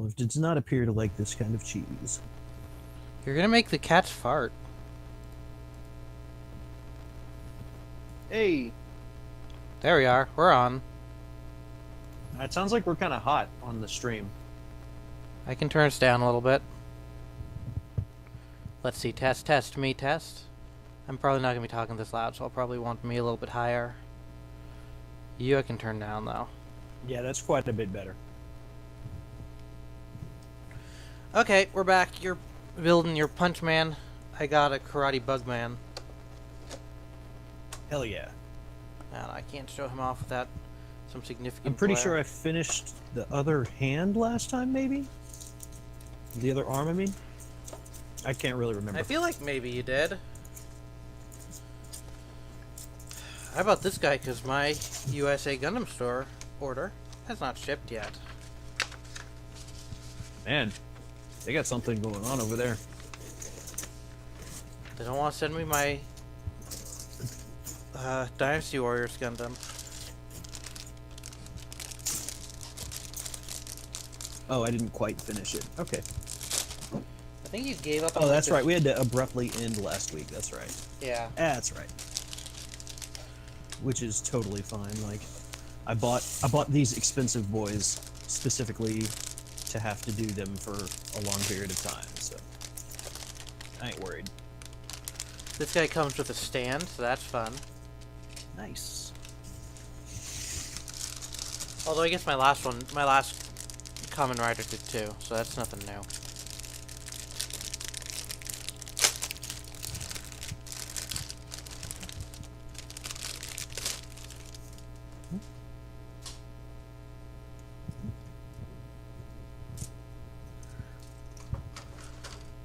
Olive does not appear to like this kind of cheese. You're gonna make the cats fart. Hey, There we are. We're on. it sounds like we're kind of hot on the stream. I can turn us down a little bit. Let's see. Test, test, me, test. I'm probably not gonna be talking this loud, so I'll probably want me a little bit higher. You I can turn down, though. Yeah, that's quite a bit better. Okay, we're back. You're building your punch man. I got a karate bug man. Hell yeah. And I can't show him off without some significant I'm pretty glare. sure I finished the other hand last time, maybe? The other arm, I mean? I can't really remember. I feel like maybe you did. How about this guy? Because my USA Gundam store order has not shipped yet. Man, they got something going on over there. They don't want to send me my Dynasty Warriors Gundam. Oh, I didn't quite finish it. Okay. I think you gave up on Oh, that's like right. We had to abruptly end last week. That's right. Yeah. That's right. Which is totally fine. Like, I bought these expensive boys specifically to have to do them for a long period of time, so I ain't worried. This guy comes with a stand, so that's fun. Nice. Although I guess my last Common Rider did too, so that's nothing new.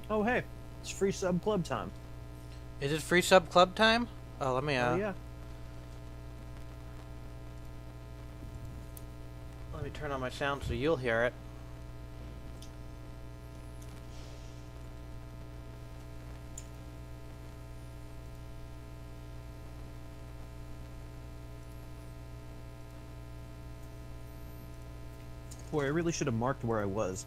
Oh, hey, it's free sub club time. Is it free sub club time? Oh, let me Oh, yeah. let me turn on my sound so you'll hear it. Boy, I really should have marked where I was.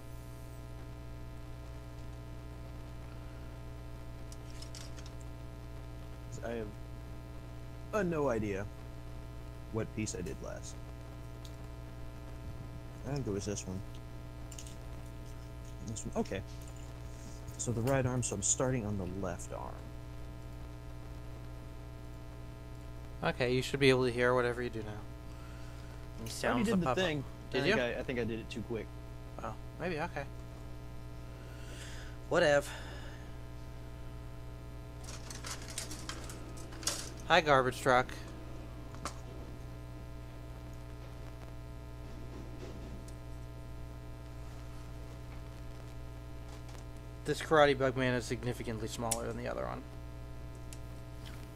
I have no idea what piece I did last. I think it was this one. This one. Okay. So the right arm, so I'm starting on the left arm. Okay, you should be able to hear whatever you do now. Any I sounds already that did the pop up. thing. Did I you? think I think I did it too quick. Oh, maybe, okay. Whatever. Hi, garbage truck. This karate bug man is significantly smaller than the other one.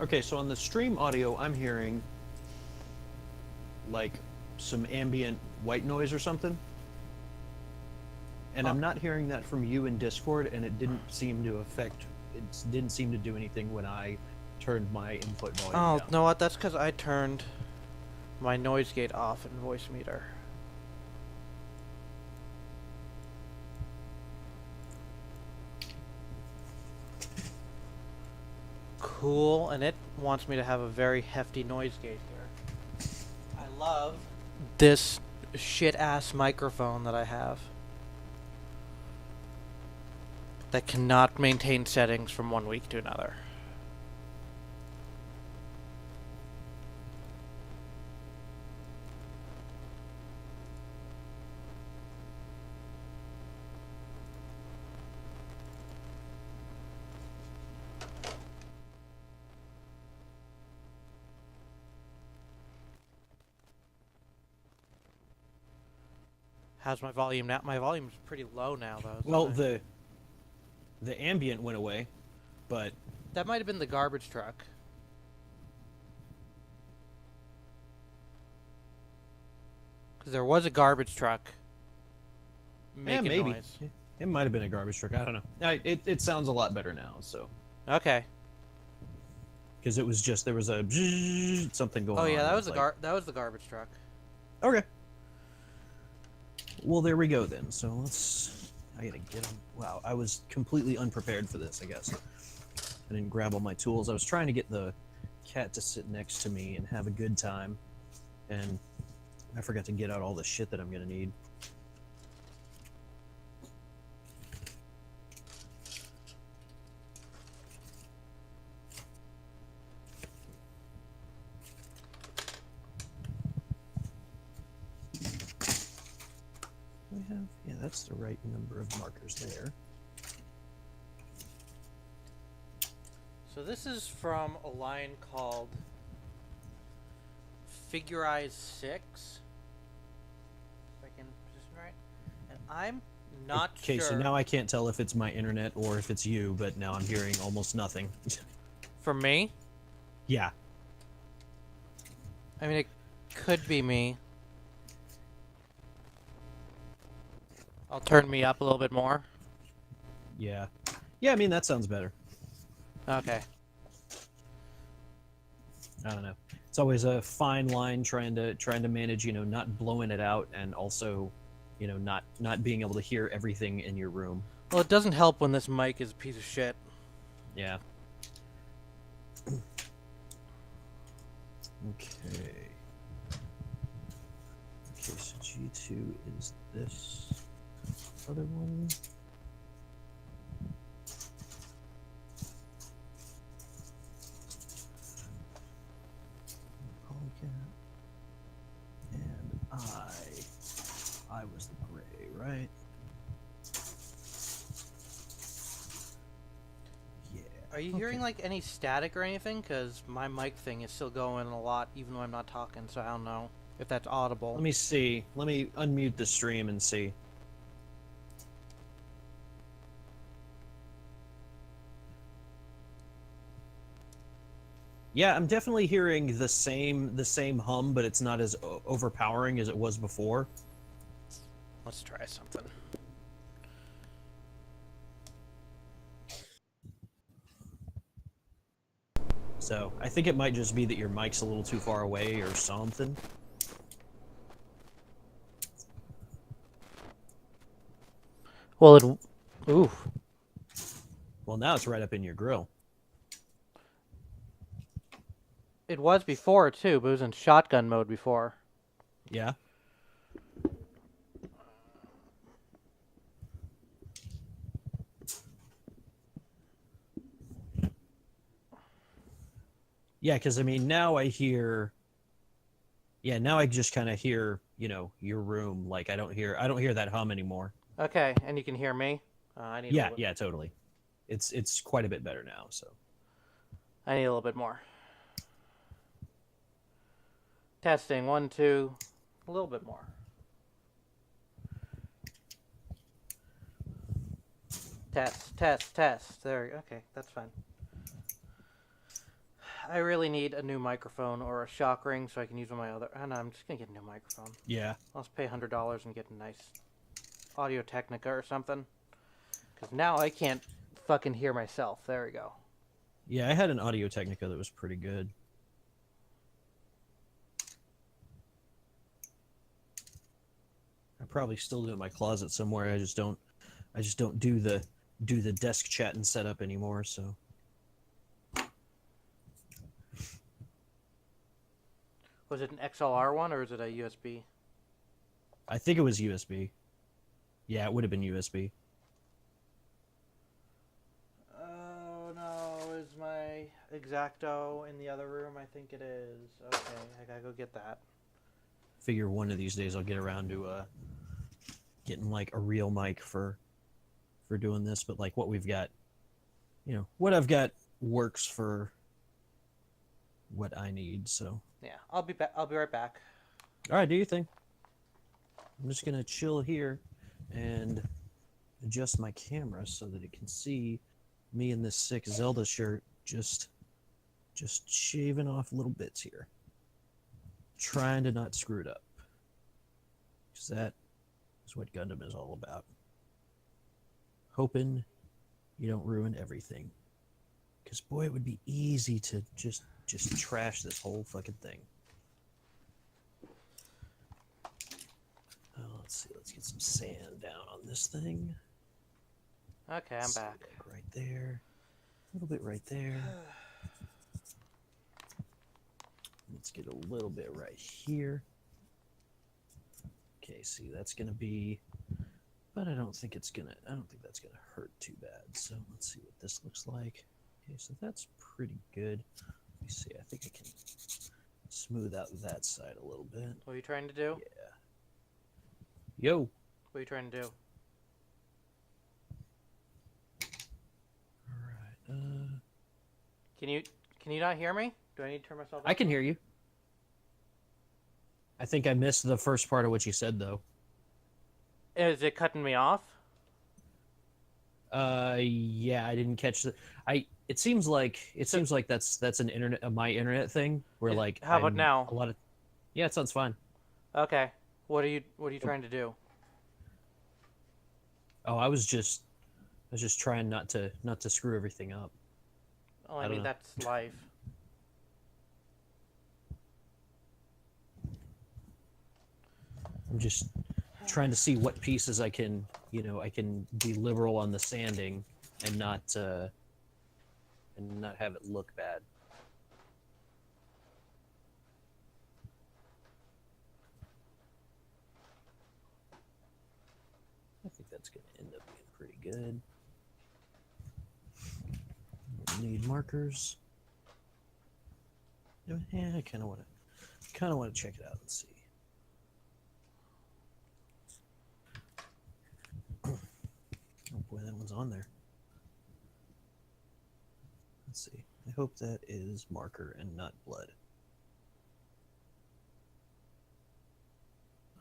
Okay, so on the stream audio, I'm hearing like some ambient white noise or something. And I'm not hearing that from you in Discord, and it didn't seem to affect, it didn't seem to do anything when I turned my input volume Oh, down. you know what? That's because I turned my noise gate off in voice meter. Cool, and it wants me to have a very hefty noise gate here. I love this shit-ass microphone that I have that cannot maintain settings from one week to another. How's my volume now? My volume's pretty low now, though. Well, isn't it? the ambient went away, but That might have been the garbage truck. Because there was a garbage truck making maybe. noise. It might have been a garbage truck. I don't know. It sounds a lot better now, so. Okay. Because it was just, there was a something going on. Oh yeah, that was It's the that was the garbage truck. Okay. Well, there we go then. So let's. I gotta get them. Wow, I was completely unprepared for this. I guess I didn't grab all my tools. I was trying to get the cat to sit next to me and have a good time, and I forgot to get out all the shit that I'm gonna need. We have, yeah, that's the right number of markers there. So this is from a line called Figurize 6. If I can position right. And I'm not Okay, sure. so now I can't tell if it's my internet or if it's you, but now I'm hearing almost nothing. For me? Yeah. I mean, it could be me. I'll turn me up a little bit more. Yeah. Yeah, I mean, that sounds better. Okay. I don't know. It's always a fine line trying to manage, you know, not blowing it out and also, you know, not being able to hear everything in your room. Well, it doesn't help when this mic is a piece of shit. Yeah. Okay. Okay, so G2 is this other one. Polycat. And I was the gray, right? Yeah. Are you hearing like any static or anything? Because my mic thing is still going a lot, even though I'm not talking. So I don't know if that's audible. Let me see. Let me unmute the stream and see. Yeah, I'm definitely hearing the same hum, but it's not as overpowering as it was before. Let's try something. So I think it might just be that your mic's a little too far away or something. Well, ooh. Well, now it's right up in your grill. It was before too, but it was in shotgun mode before. Yeah. Yeah, because I mean, now I hear. Yeah, now I just kind of hear, you know, your room. Like I don't hear that hum anymore. Okay, and you can hear me. I need. Yeah, totally. It's quite a bit better now. So. I need a little bit more. Testing 1, 2, a little bit more. Test. There. Okay, that's fine. I really need a new microphone or a shock ring so I can use one of my other. Oh, no, I'm just gonna get a new microphone. Yeah. I'll just pay $100 and get a nice Audio Technica or something. Because now I can't fucking hear myself. There we go. Yeah, I had an Audio Technica that was pretty good. I probably still do it in my closet somewhere. I just don't do the desk chat and setup anymore, so. Was it an XLR one or is it a USB? I think it was USB. Yeah, it would have been USB. Oh no, is my X-Acto in the other room? I think it is. Okay, I gotta go get that. Figure one of these days I'll get around to getting like a real mic for doing this, but like what we've got, you know, what I've got works for what I need, so. Yeah, I'll be back. I'll be right back. All right, do your thing. I'm just gonna chill here and adjust my camera so that it can see me in this sick Zelda shirt just shaving off little bits here, trying to not screw it up, because that is what Gundam is all about. Hoping you don't ruin everything, because boy, it would be easy to just trash this whole fucking thing. Let's see, let's get some sand down on this thing. Okay, I'm back. Like right there. A little bit right there. Let's get a little bit right here. Okay, see, that's gonna be, but I don't think that's gonna hurt too bad. So let's see what this looks like. Okay, so that's pretty good. Let me see, I think I can smooth out that side a little bit. What are you trying to do? Yeah. Yo. What are you trying to do? All right. Can you not hear me? Do I need to turn myself up? I can hear you. I think I missed the first part of what you said, though. Is it cutting me off? Yeah, I didn't catch the. It seems like that's an my internet thing where like. How about now? A lot of. Yeah, it sounds fine. Okay. What are you trying to do? Oh, I was just trying not to screw everything up. Oh, I mean know. that's life. I'm just trying to see what pieces I can be liberal on the sanding and not have it look bad. I think that's going to end up being pretty good. We'll need markers. Yeah, I kind of want to check it out and see. Oh boy, that one's on there. Let's see. I hope that is marker and not blood.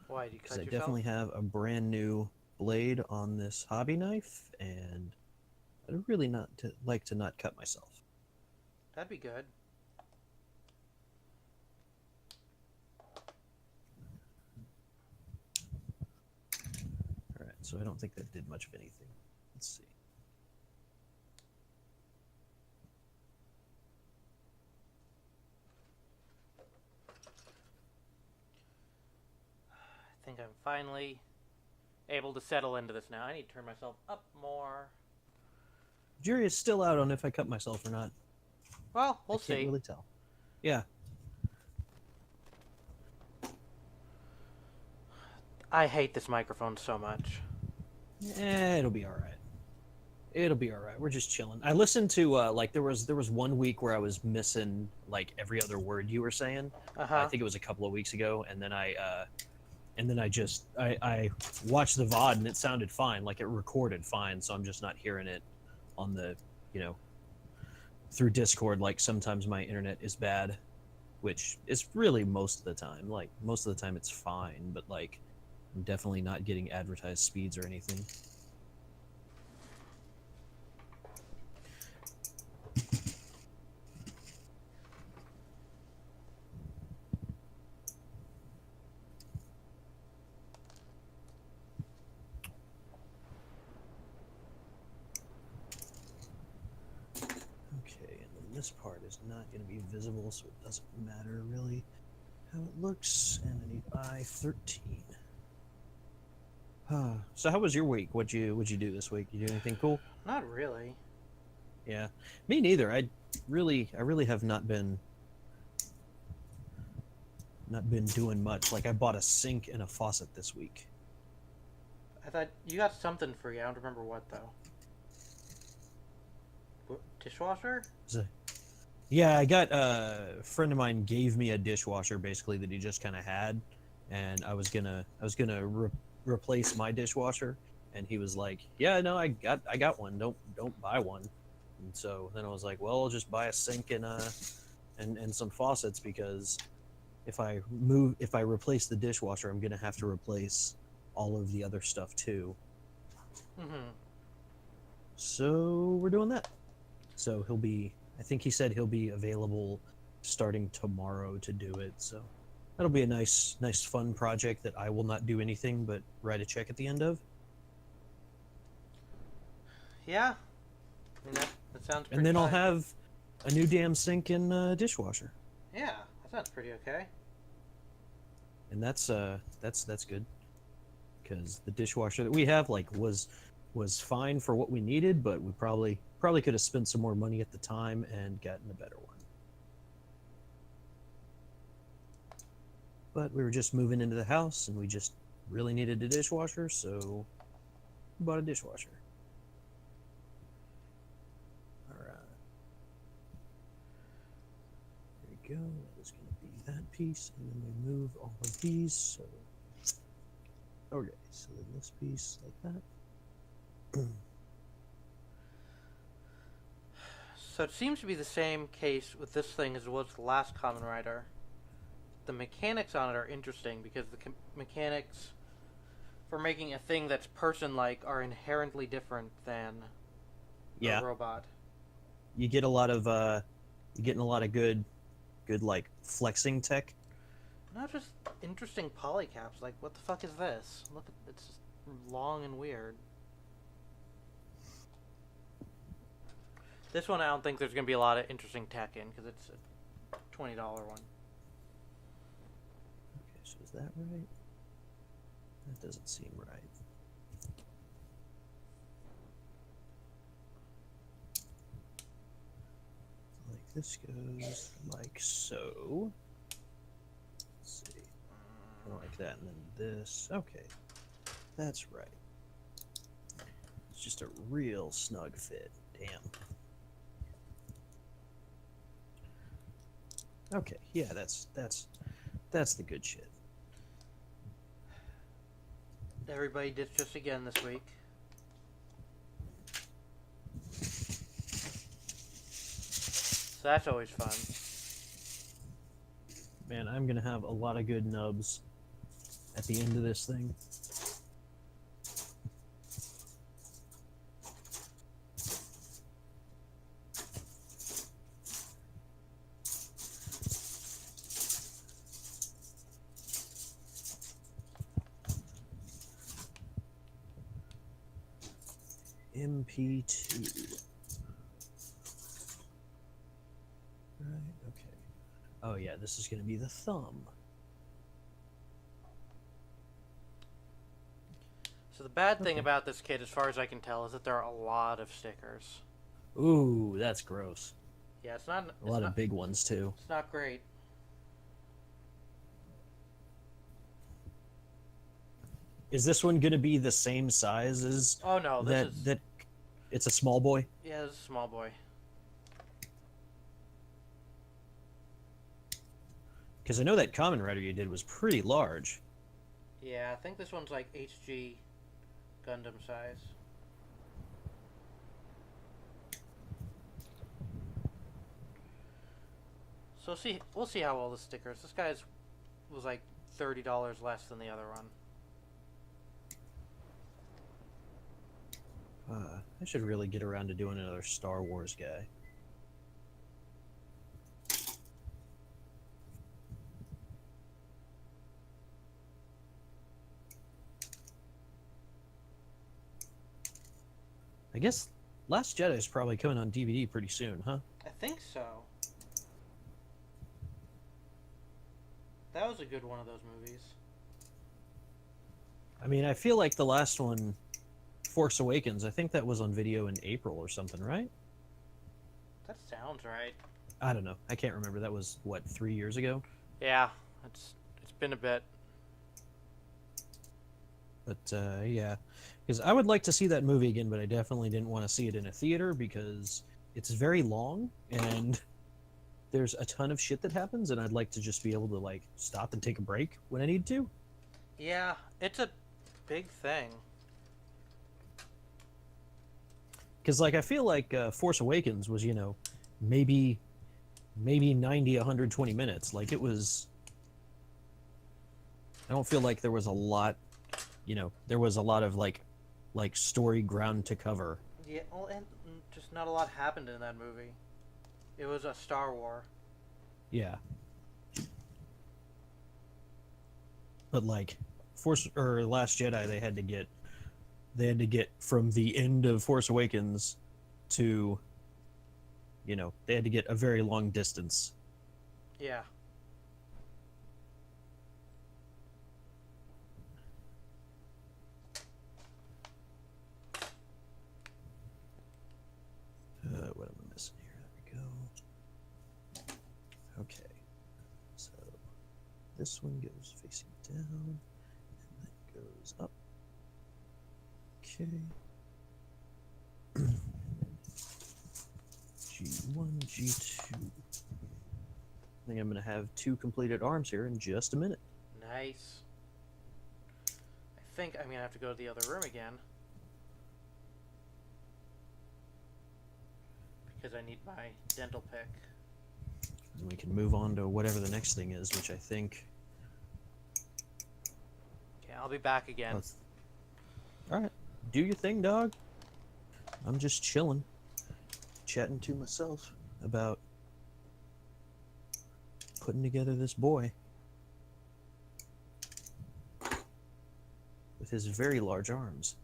Why did you cut Because I yourself? definitely have a brand new blade on this hobby knife, and I'd really like to not cut myself. That'd be good. All right, so I don't think that did much of anything. Let's see. I think I'm finally able to settle into this now. I need to turn myself up more. Jury is still out on if I cut myself or not. Well, we'll I can't see. really tell. Yeah. I hate this microphone so much. It'll be all right. It'll be all right. We're just chilling. I listened to like there was 1 week where I was missing like every other word you were saying. I think it was a couple of weeks ago, and then I watched the VOD and it sounded fine, like it recorded fine. So I'm just not hearing it on the through Discord. Like sometimes my internet is bad, which is really most of the time. Like most of the time it's fine, but like I'm definitely not getting advertised speeds or anything. Okay, and then this part is not going to be visible, so it doesn't matter really how it looks. And I need I-13. So how was your week? What'd you do this week? You do anything cool? Not really. Yeah, me neither. I really have not been doing much. Like I bought a sink and a faucet this week. I thought you got something free. I don't remember what though. Dishwasher? Yeah, I got a friend of mine gave me a dishwasher basically that he just kind of had, and I was gonna replace my dishwasher, and he was like, "Yeah, no, I got one. Don't buy one." And so then I was like, "Well, I'll just buy a sink and some faucets, because if I replace the dishwasher, I'm gonna have to replace all of the other stuff too." Mm-hmm. So we're doing that. So I think he said he'll be available starting tomorrow to do it. So that'll be a nice fun project that I will not do anything but write a check at the end of. Yeah. I mean, that sounds pretty And then I'll fun. have a new damn sink and dishwasher. Yeah, that sounds pretty okay. And that's good. because the dishwasher that we have was fine for what we needed, but we probably could have spent some more money at the time and gotten a better one. But we were just moving into the house, and we just really needed a dishwasher, so we bought a dishwasher. All right. There we go. That is going to be that piece, and then we move all of these. So, okay. So then this piece like that. So it seems to be the same case with this thing as it was the last Kamen Rider. The mechanics on it are interesting because the mechanics for making a thing that's person-like are inherently different than a robot. You get a lot of you're getting a lot of good like flexing tech. Not just interesting polycaps. Like, what the fuck is this? Look, it's just long and weird. This one I don't think there's going to be a lot of interesting tech in because it's a $20 one. Okay, so is that right? That doesn't seem right. Like this goes like so. Let's see. Like that, and then this. Okay. That's right. It's just a real snug fit. Damn. Okay, yeah, that's the good shit. Everybody ditched us again this week. So that's always fun. Man, I'm gonna have a lot of good nubs at the end of this thing. MP2. Right, okay. Oh yeah, this is going to be the thumb. So the bad thing about this kit, as far as I can tell, is that there are a lot of stickers. Ooh, that's gross. Yeah, it's not... A lot of big ones, too. It's not great. Is this one going to be the same size as... Oh, no, that it's a small boy? Yeah, it's a small boy. Because I know that Kamen Rider you did was pretty large. Yeah, I think this one's like HG Gundam size. So we'll see how well this stickers. This guy's was like $30 less than the other one. I should really get around to doing another Star Wars guy. I guess Last Jedi is probably coming on DVD pretty soon, huh? I think so. That was a good one of those movies. I mean, I feel like the last one, Force Awakens, I think that was on video in April or something, right? That sounds right. I don't know. I can't remember. That was, what, 3 years ago? Yeah, it's been a bit. But, yeah. Because I would like to see that movie again, but I definitely didn't want to see it in a theater because it's very long, and there's a ton of shit that happens, and I'd like to just be able to, like, stop and take a break when I need to. Yeah, it's a big thing. Because, like, I feel like Force Awakens was, you know, maybe 90, 120 minutes. Like, it was... I don't feel like there was a lot, you know, there was a lot of, like story ground to cover. Yeah, well, and just not a lot happened in that movie. It was a Star War. Yeah. But, like, Last Jedi, they had to get from the end of Force Awakens to, you know, they had to get a very long distance. Yeah. Okay. So this one goes facing down, and then goes up. Okay. G1, G2. I think I'm going to have 2 completed arms here in just a minute. Nice. I think I'm going to have to go to the other room again. Because I need my dental pick. And we can move on to whatever the next thing is, which I think... Okay, I'll be back again. Alright. Do your thing, dog. I'm just chilling. Chatting to myself about putting together this boy with his very large arms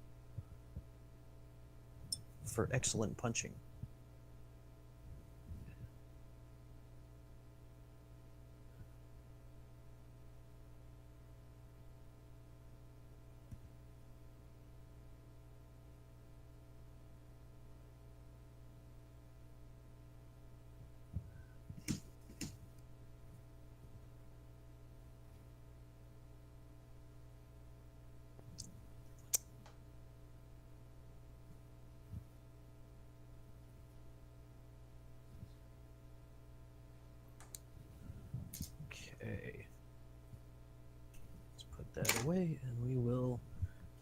for excellent punching. Okay. Let's put that away and we will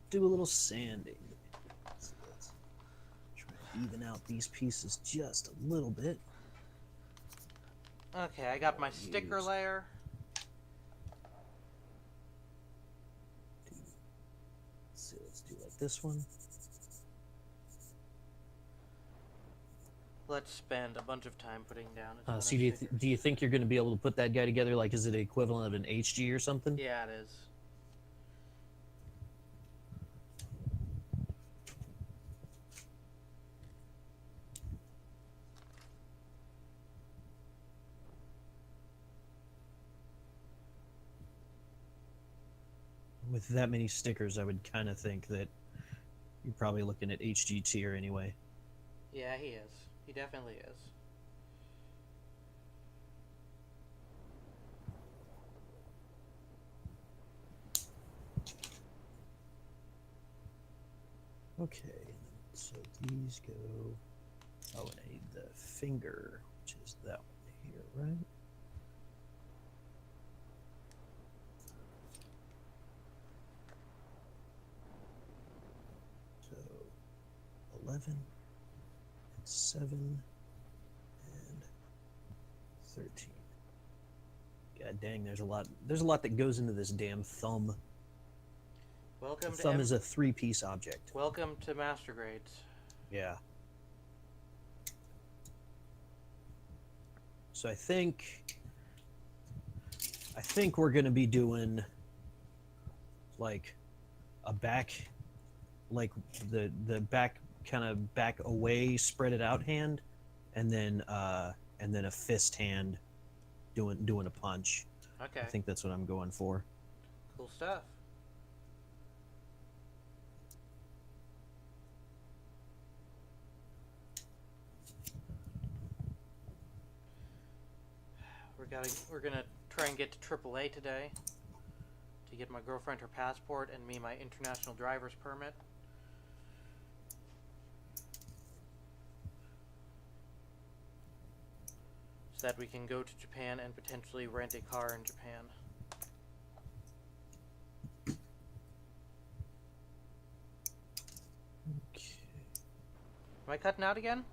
do a little sanding. So let's try to even out these pieces just a little bit. Okay, I got my sticker layer. So let's do like this one. Let's spend a bunch of time putting down a ton So of do stickers. you think you're going to be able to put that guy together? Like, is it equivalent of an HG or something? Yeah, it is. With that many stickers, I would kind of think that you're probably looking at HG tier anyway. Yeah, he is. He definitely is. Okay, so these go... Oh, and I need the finger, which is that one here, right? So, 11, and 7, and 13. God dang, there's a lot that goes into this damn thumb. Welcome The to thumb is a 3-piece object. Welcome to Master Grades. Yeah. So I think we're gonna be doing like a back, like the back kind of back away, spread it out hand, and then a fist hand doing a punch. Okay. I think that's what I'm going for. Cool stuff. We're gonna try and get to AAA today to get my girlfriend her passport and me my international driver's permit. So that we can go to Japan and potentially rent a car in Japan. Okay. Am I cutting out again?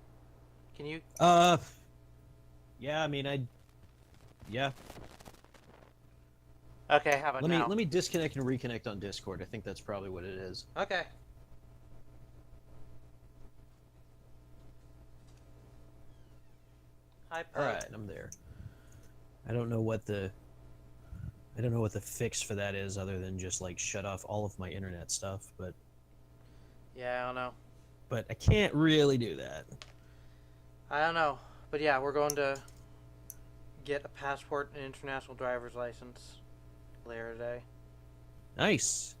Can you? Yeah. I mean, yeah. Okay, how about now? Let me disconnect and reconnect on Discord. I think that's probably what it is. Okay. Hi, Pug. All right, I'm there. I don't know what the fix for that is, other than just like shut off all of my internet stuff. But Yeah, I don't know. But I can't really do that. I don't know. But yeah, we're going to get a passport and international driver's license later today. Nice.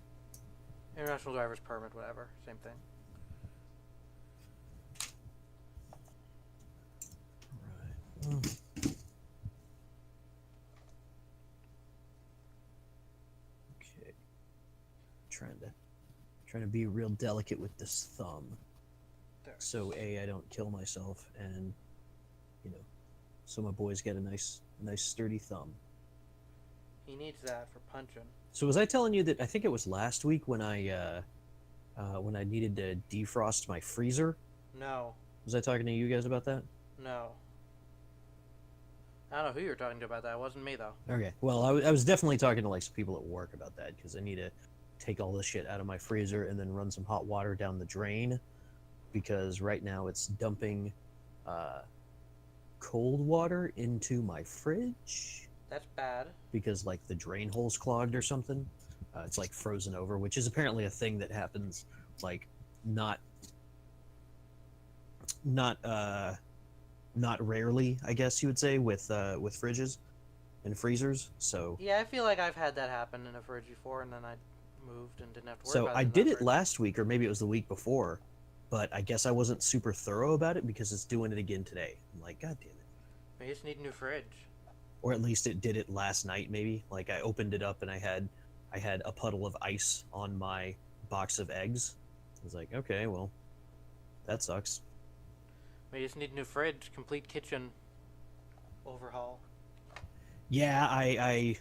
International driver's permit, whatever. Same thing. Right. Trying to be real delicate with this thumb. There. So I don't kill myself, and so my boy's got a nice sturdy thumb. He needs that for punching. So was I telling you that I think it was last week when I needed to defrost my freezer? No. Was I talking to you guys about that? No. I don't know who you're talking to about that. It wasn't me, though. Okay. Well, I was definitely talking to like some people at work about that because I need to take all this shit out of my freezer and then run some hot water down the drain because right now it's dumping cold water into my fridge That's bad. because like the drain hole's clogged or something. It's like frozen over, which is apparently a thing that happens like not rarely, I guess you would say, with fridges and freezers. So Yeah, I feel like I've had that happen in a fridge before, and then I moved and didn't have to worry so about it. I in did that it fridge. last week, or maybe it was the week before, but I guess I wasn't super thorough about it because it's doing it again today. I'm like, God damn it. We just need a new fridge. Or at least it did it last night, maybe. Like I opened it up and I had a puddle of ice on my box of eggs. I was like, okay, well, that sucks. We just need a new fridge, complete kitchen overhaul. Yeah, I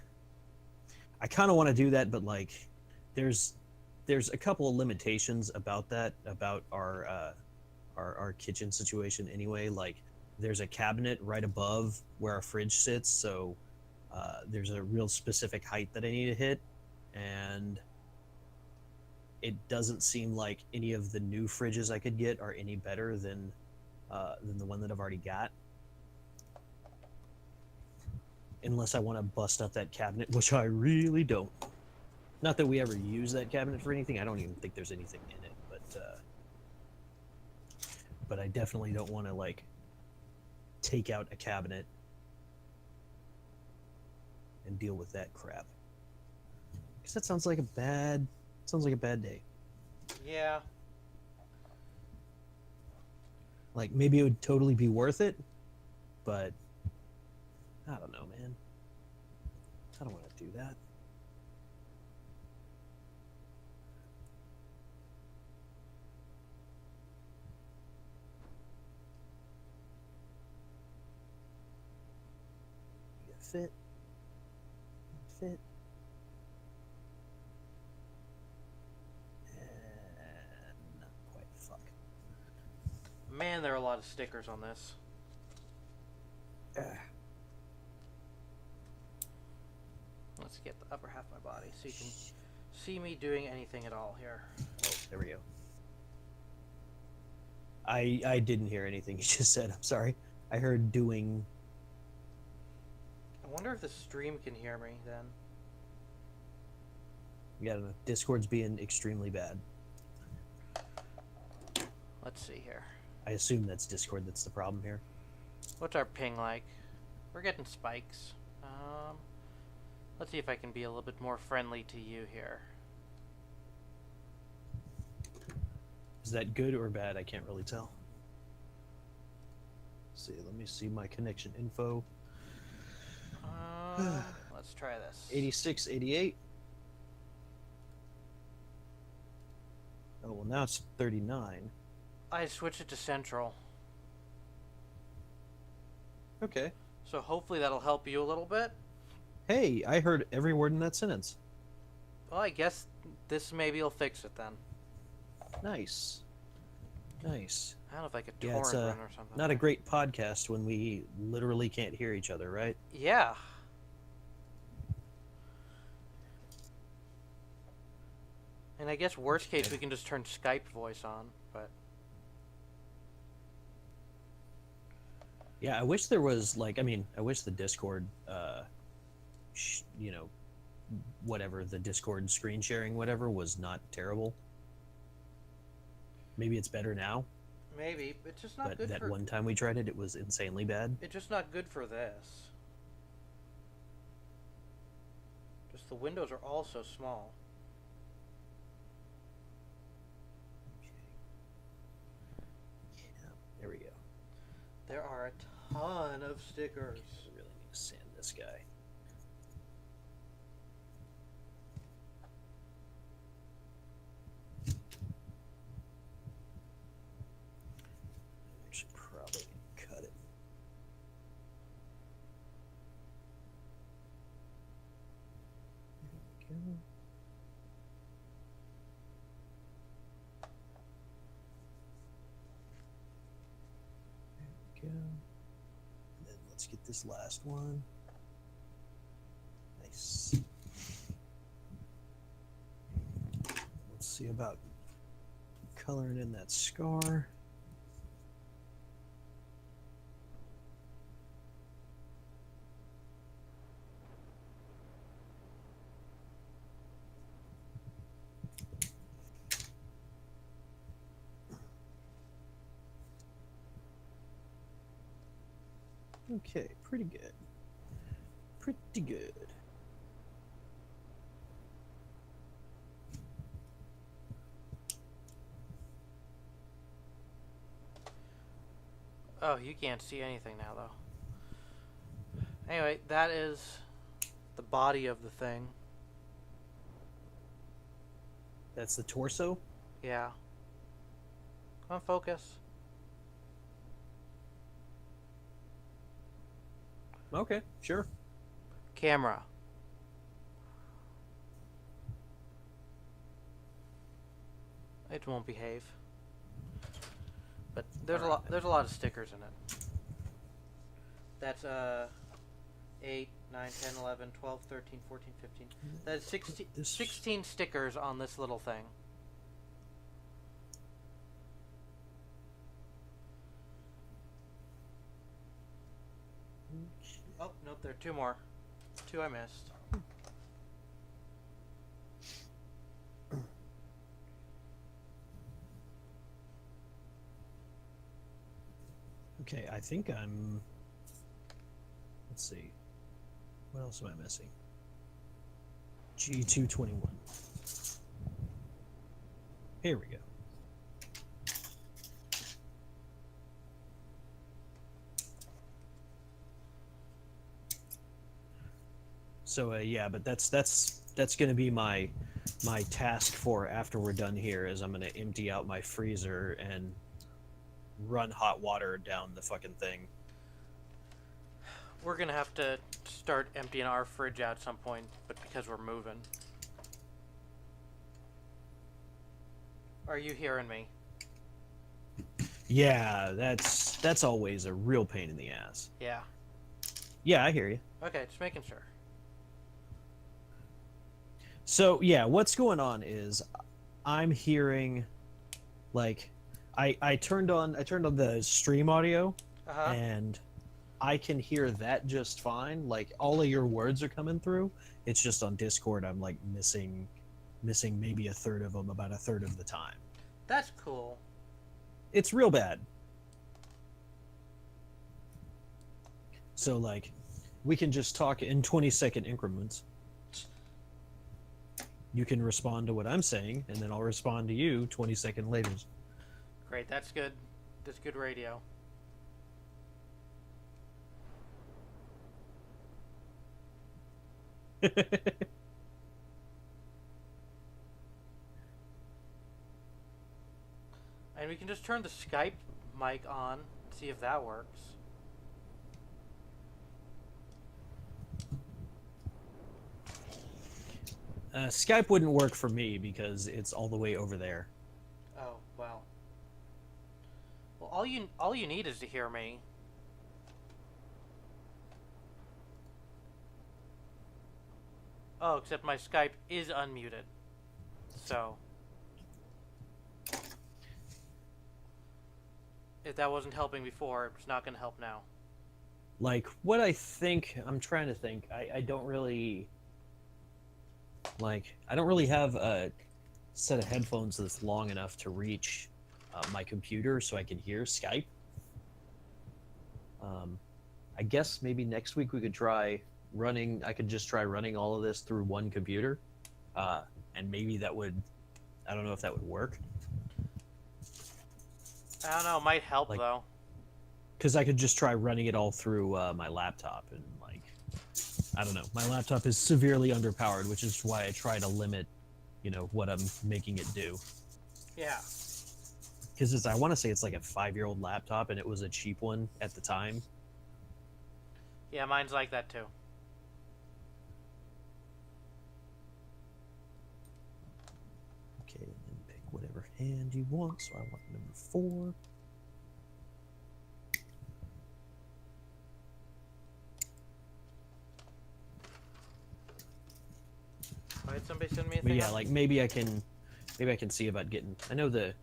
kind of want to do that, but like, there's a couple of limitations about that, about our kitchen situation anyway. Like, there's a cabinet right above where our fridge sits, so there's a real specific height that I need to hit, and it doesn't seem like any of the new fridges I could get are any better than the one that I've already got. Unless I want to bust up that cabinet, which I really don't. Not that we ever use that cabinet for anything. I don't even think there's anything in it, but I definitely don't want to like take out a cabinet and deal with that crap. Because that sounds like a bad day. Yeah. Like maybe it would totally be worth it, but I don't know, man. I don't want to do that. You fit. Fit. And not quite. Fuck. Man, there are a lot of stickers on this. Let's get the upper half of my body so you can see me doing anything at all here. Oh, there we go. I didn't hear anything you just said. I'm sorry. I heard doing. I wonder if the stream can hear me then. Yeah, I don't know. Discord's being extremely bad. Let's see here. I assume that's Discord that's the problem here. What's our ping like? We're getting spikes. Let's see if I can be a little bit more friendly to you here. Is that good or bad? I can't really tell. Let's see, let me see my connection info. Let's try this. 86, 88. Oh, well, now it's 39. I switched it to central. Okay. So hopefully that'll help you a little bit. Hey, I heard every word in that sentence. Well, I guess this maybe will fix it then. Nice. Nice. I don't know if I could Yeah, torrent it's run or something. not a great podcast when we literally can't hear each other, right? Yeah. And I guess worst case we can just turn Skype voice on, but Yeah, I wish there was like, I wish the Discord, whatever, the Discord screen sharing, whatever, was not terrible. Maybe it's better now, maybe it's just not but good that for. one time we tried it, it was insanely bad. It's just not good for this. Just the windows are all so small. Yeah, there we go. There are a ton of stickers. I really need to sand this guy. let's get this last one. Nice. Let's see about coloring in that scar. Okay, pretty good. Pretty good. Oh, you can't see anything now, though. Anyway, that is the body of the thing. That's the torso? Yeah. Come on, focus. Okay, sure. Camera. It won't behave. But there's a lot of stickers in it. That's 8, 9, 10, 11, 12, 13, 14, 15. That's 16 stickers on this little thing. Oh, nope, there are 2 more. 2 I missed. Okay, I think I'm... Let's see. What else am I missing? G221. Here we go. So yeah, but that's going to be my task for after we're done here is I'm going to empty out my freezer and run hot water down the fucking thing. We're gonna have to start emptying our fridge out at some point, but because we're moving. Are you hearing me? Yeah, that's always a real pain in the ass. Yeah. Yeah, I hear you. Okay, just making sure. So yeah, what's going on is I'm hearing like I turned on the stream audio and I can hear that just fine. Like all of your words are coming through. It's just on Discord I'm like missing maybe a third of them about a third of the time. That's cool. It's real bad. So like we can just talk in 20-second increments. You can respond to what I'm saying and then I'll respond to you 20 seconds later. Great, that's good. That's good radio. And we can just turn the Skype mic on, see if that works. Skype wouldn't work for me because it's all the way over there. Oh, well. Well, all you need is to hear me. Oh, except my Skype is unmuted. So if that wasn't helping before, it's not going to help now. Like, what I think, I'm trying to think, I don't really, like, I don't really have a set of headphones that's long enough to reach my computer so I can hear Skype. I guess maybe next week we could try running, I could just try running all of this through one computer, and maybe that would, I don't know if that would work. I don't know, it might help, Like, though. Because I could just try running it all through my laptop, and like, I don't know, my laptop is severely underpowered, which is why I try to limit, you know, what I'm making it do. Yeah. Because I want to say it's like a 5-year-old laptop, and it was a cheap one at the time. Yeah, mine's like that, too. Okay, and then pick whatever hand you want. So I want number 4. Did somebody send me a But thing? yeah, like maybe I can see about getting. I know the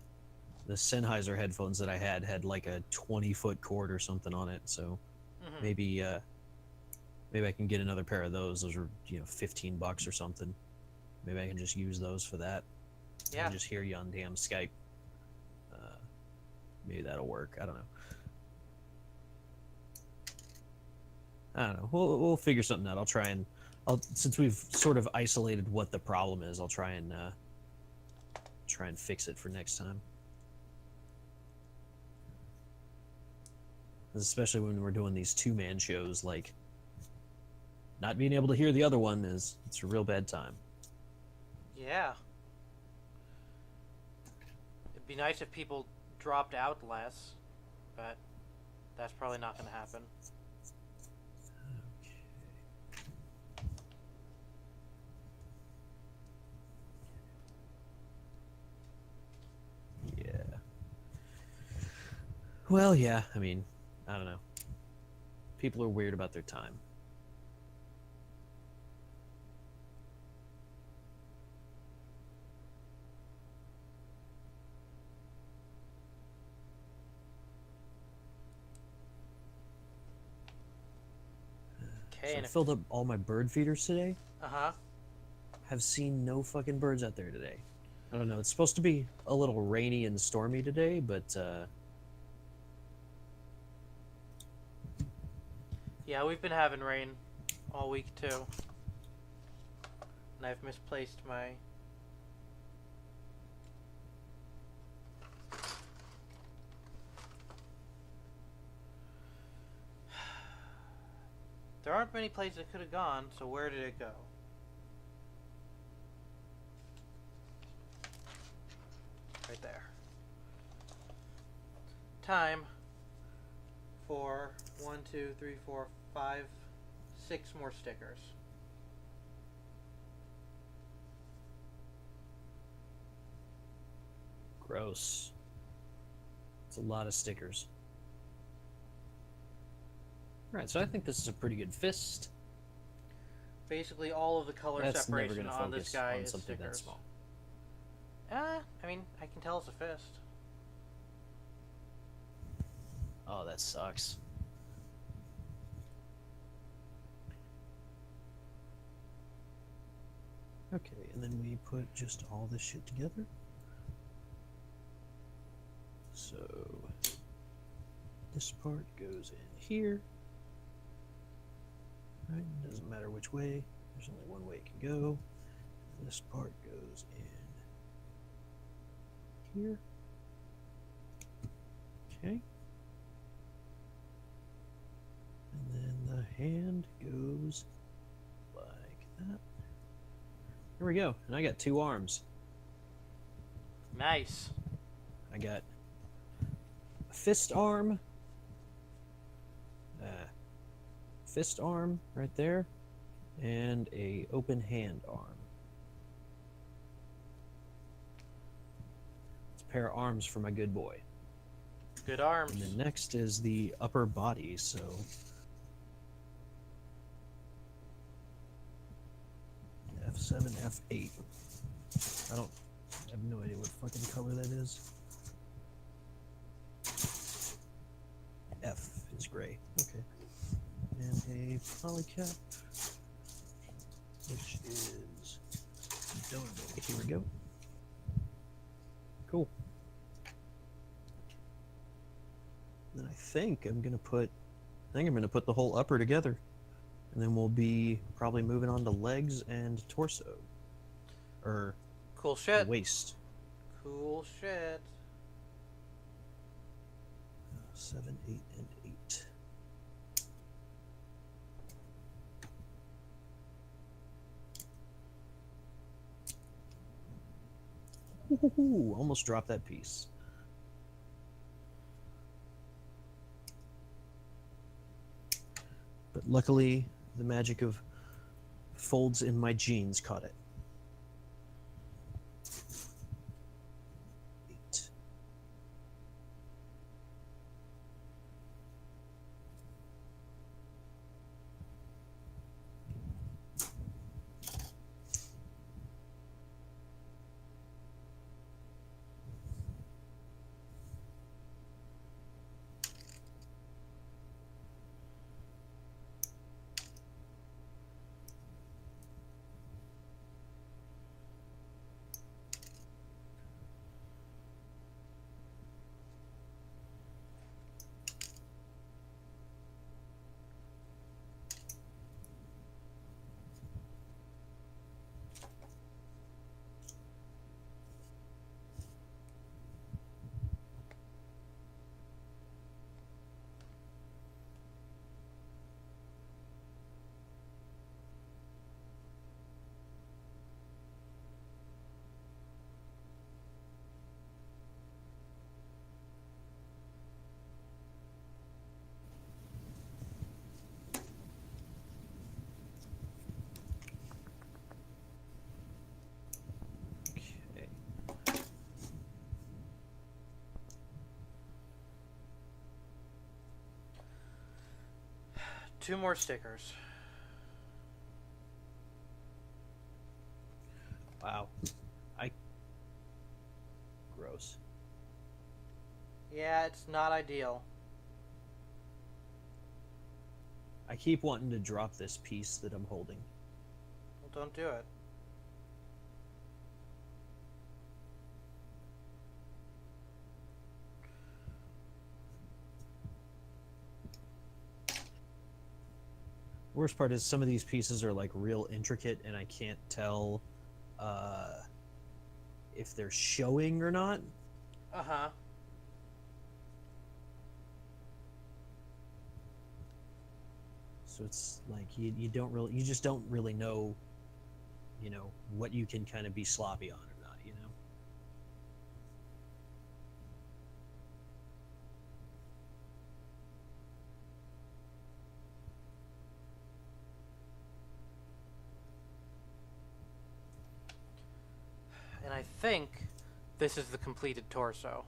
Sennheiser headphones that I had like a 20-foot cord or something on it, so Mm-hmm. maybe I can get another pair of those. Those are $15 or something. Maybe I can just use those for that. I Yeah. can just hear you on damn Skype. Maybe that'll work. I don't know. We'll figure something out. Since we've sort of isolated what the problem is, I'll try and fix it for next time. Especially when we're doing these two-man shows, like not being able to hear the other one it's a real bad time. Yeah. It'd be nice if people dropped out less, but that's probably not going to happen. Yeah. Well, yeah, I mean, I don't know. People are weird about their time. Okay. So I filled up all my bird feeders today. Uh-huh. Have seen no fucking birds out there today. I don't know. It's supposed to be a little rainy and stormy today, but Yeah, we've been having rain all week too. And I've misplaced my... There aren't many places it could have gone, so where did it go? Right there. Time for 1, 2, 3, 4, 5, 6 more stickers. gross. It's a lot of stickers. Right, so I think this is a pretty good fist. Basically, all of the color That's never separation gonna on this focus guy on is something that stickers. small. I mean, I can tell it's a fist. Oh, that sucks. Okay, and then we put just all this shit together. So this part goes in here. Right, doesn't matter which way. There's only one way it can go. This part goes in here. Okay. And then the hand goes like that. There we go. And I got 2 arms. Nice. I got a fist arm. Fist arm right there. And a open hand arm. It's a pair of arms for my good boy. Good arms. And then next is the upper body, so F7, F8. I have no idea what fucking color that is. F is gray. Okay. And a polycap, which is donable. Here we go. Cool. Then I think I'm gonna put the whole upper together, and then we'll be probably moving on to legs and torso, or Cool shit. waist. Cool shit. 7, 8, and 8. Ooh, almost dropped that piece. But luckily, the magic of folds in my jeans caught it. 8. 2 more stickers. Wow. Gross. Yeah, it's not ideal. I keep wanting to drop this piece that I'm holding. Well, don't do it. Worst part is some of these pieces are like real intricate and I can't tell if they're showing or not. Uh-huh. So it's like you just don't really know, what you can kind of be sloppy on or not, And I think this is the completed torso.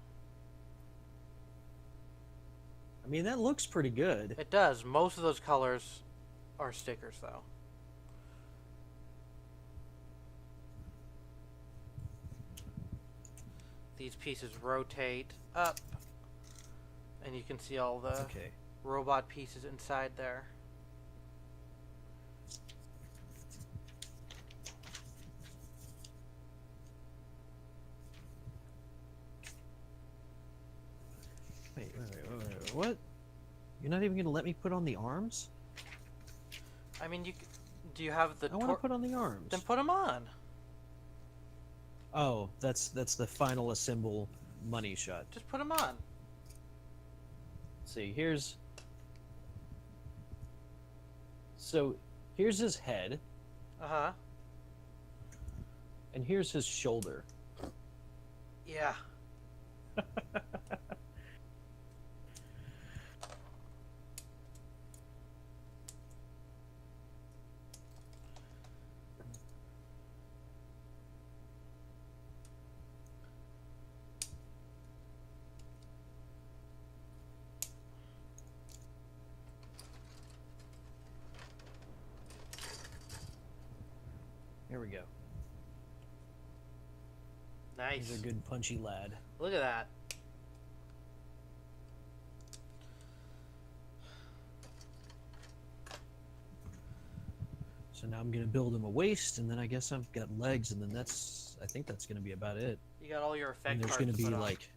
I mean, that looks pretty good. It does. Most of those colors are stickers, though. These pieces rotate up, and you can see all the robot pieces inside there. Wait, what? You're not even going to let me put on the arms? I mean, do you have the... I want to put on the arms. Then put them on. Oh, that's the final assemble money shot. Just put them on. Let's see, here's his head. Uh-huh. And here's his shoulder. Yeah. Here we go. Nice. He's a good punchy lad. Look at that. So now I'm going to build him a waist, and then I guess I've got legs, and then I think that's going to be about it. You got all your effect And there's parts going to be put on. like...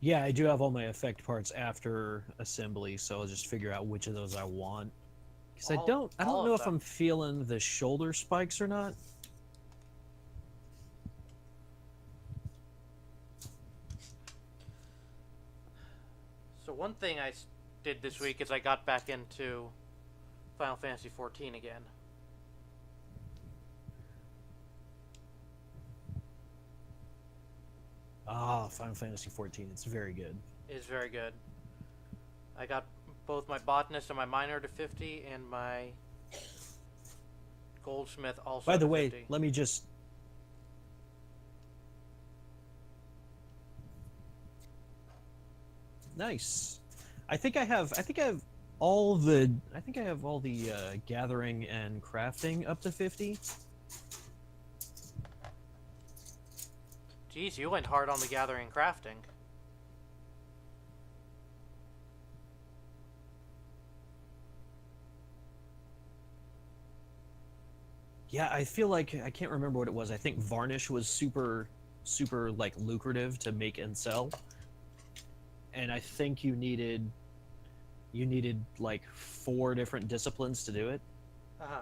Yeah, I do have all my effect parts after assembly, so I'll just figure out which of those I want. Because I don't all know of if them. I'm feeling the shoulder spikes or not. So one thing I did this week is I got back into Final Fantasy XIV again. Ah, Final Fantasy XIV. It's very good. It is very good. I got both my botanist and my miner to 50, and my goldsmith also By the to way, 50. let me just... Nice. I think I have all the gathering and crafting up to 50. Jeez, you went hard on the gathering and crafting. Yeah, I feel like I can't remember what it was. I think varnish was super like lucrative to make and sell. And I think you needed like 4 different disciplines to do it. Uh-huh.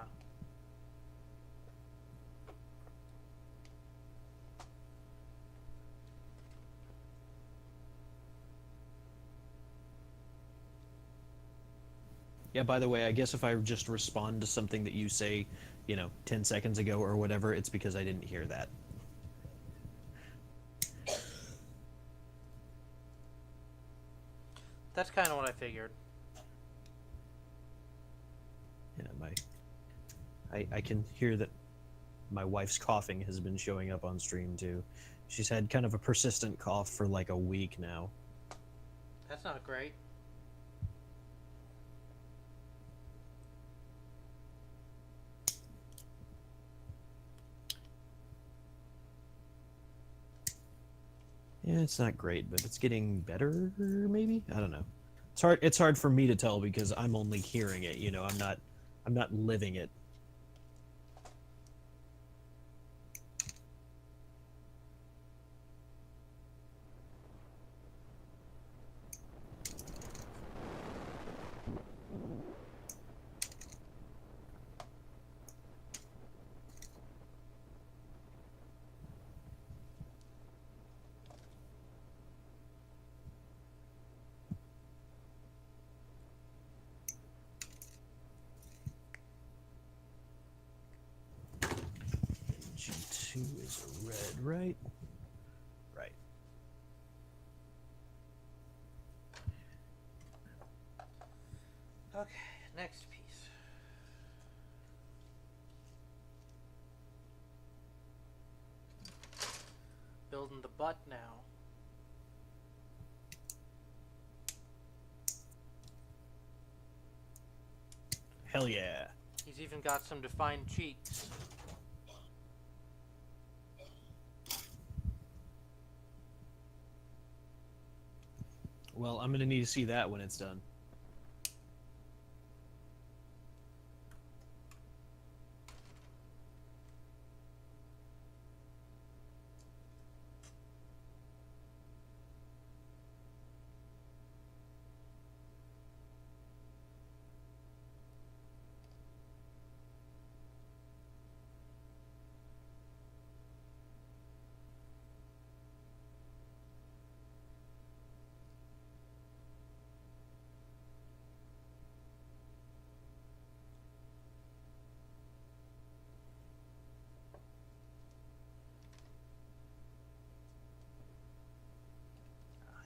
Yeah, by the way, I guess if I just respond to something that you say, 10 seconds ago or whatever, it's because I didn't hear that. That's kind of what I figured. Yeah, I can hear that my wife's coughing has been showing up on stream too. She's had kind of a persistent cough for like a week now. That's not great. Yeah, it's not great, but it's getting better, maybe? I don't know. It's hard for me to tell because I'm only hearing it, you know, I'm not living it. G2 is a red, right? Right. Okay, next piece. Building the butt now. Hell yeah. He's even got some defined cheeks. Well, I'm gonna need to see that when it's done.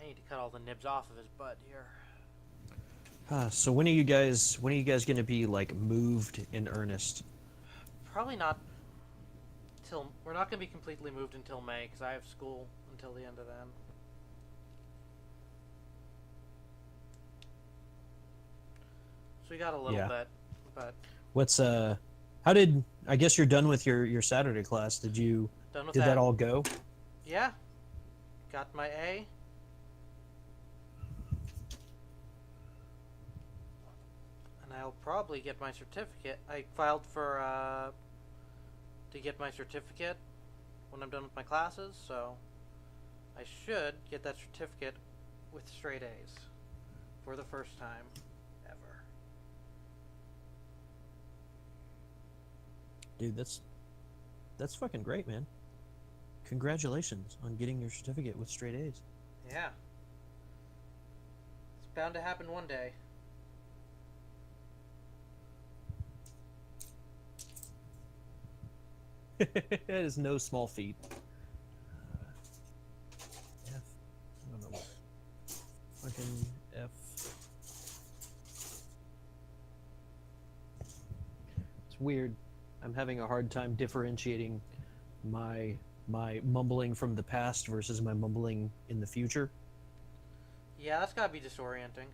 I need to cut all the nibs off of his butt here. So when are you guys gonna be like moved in earnest? Probably not till... We're not going to be completely moved until May, because I have school until the end of then. So we got a little bit, but... What's how did I guess you're done with your Saturday class? Did that all go? Yeah. Got my A. And I'll probably get my certificate. I filed for to get my certificate when I'm done with my classes, so I should get that certificate with straight A's for the first time ever. Dude, that's fucking great, man. Congratulations on getting your certificate with straight A's. Yeah. It's bound to happen one day. That is no small feat. F. I don't know what. Fucking F. It's weird. I'm having a hard time differentiating my mumbling from the past versus my mumbling in the future. Yeah, that's gotta be disorienting.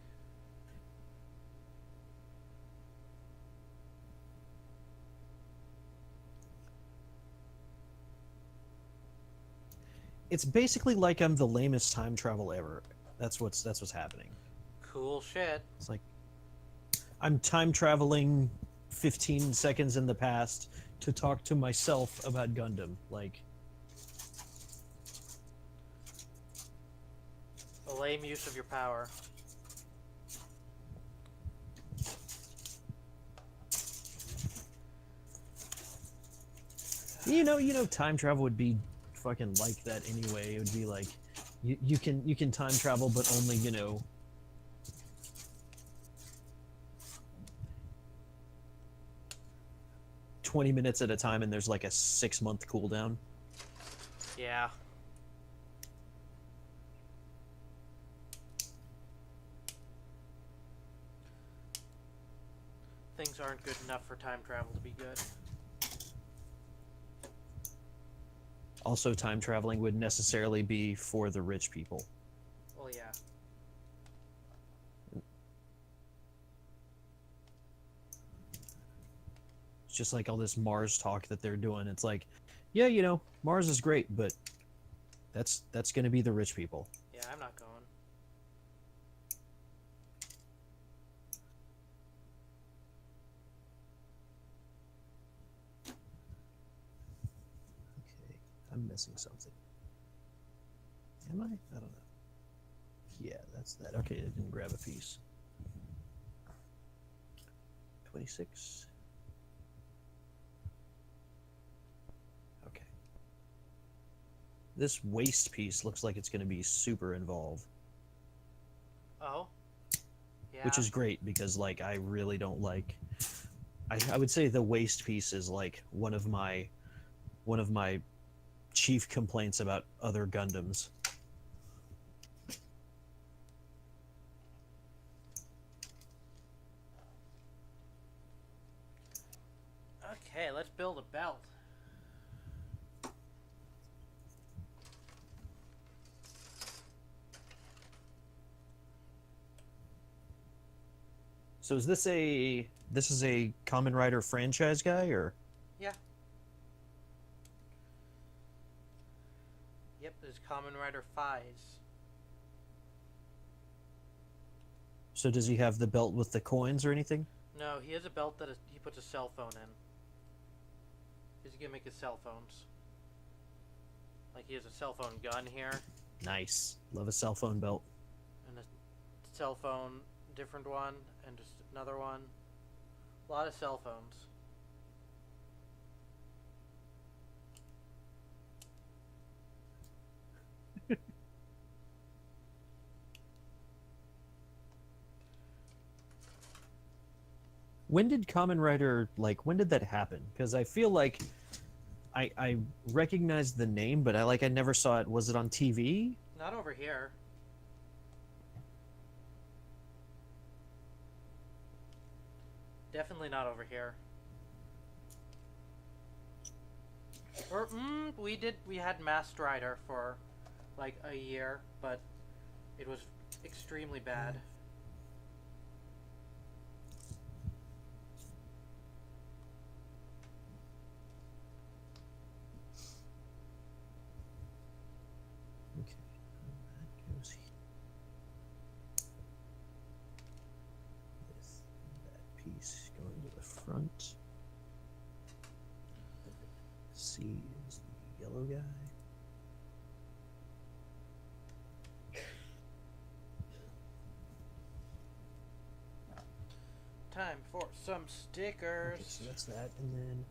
It's basically like I'm the lamest time travel ever. That's what's happening. Cool shit. It's like I'm time traveling 15 seconds in the past to talk to myself about Gundam. Like, A lame use of your power. you know, time travel would be fucking like that anyway. It would be like you can time travel, but only, you know, 20 minutes at a time, and there's like a 6-month cooldown. Yeah. Things aren't good enough for time travel to be good. Also, time traveling would necessarily be for the rich people. Well, yeah. It's just like all this Mars talk that they're doing. It's like, yeah, you know, Mars is great, but that's going to be the rich people. Yeah, I'm not going. Okay, I'm missing something. Am I? I don't know. Yeah, that's that. Okay, I didn't grab a piece. 26. Okay. This waste piece looks like it's going to be super involved. Oh? Yeah. Which is great because, like, I really don't like... I would say the waste piece is, like, one of my chief complaints about other Gundams. Okay, let's build a belt. So is this a... This is a Kamen Rider franchise guy, or... Yeah. Yep, there's Kamen Rider Fies. So does he have the belt with the coins or anything? No, he has a belt that he puts a cell phone in. His gimmick is cell phones. Like, he has a cell phone gun here, Nice. Love a cell phone belt. and a cell phone, different one, and just another one. A lot of cell phones. When did Kamen Rider, like, when did that happen? Because I feel like I recognized the name, but I never saw it. Was it on TV? Not over here. Definitely not over here. Or, we had Masked Rider for, like, a year, but it was extremely bad. Okay, that goes here. With that piece going to the front. C is the yellow guy. Time for some stickers. Okay, so that's that, and then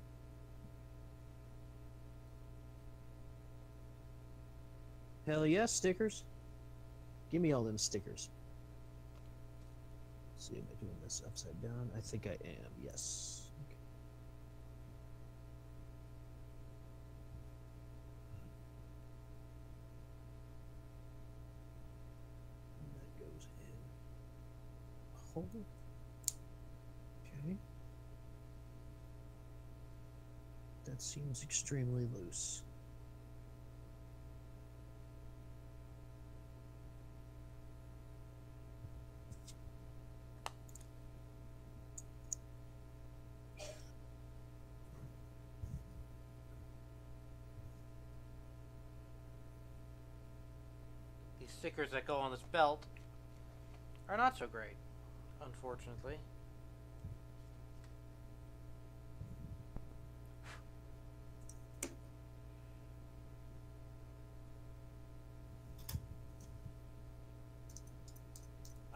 hell yes, stickers. Give me all them stickers. Let's see, am I doing this upside down? I think I am. Yes. Okay. And that goes in a hole. Okay. That seems extremely loose. These stickers that go on this belt are not so great, unfortunately.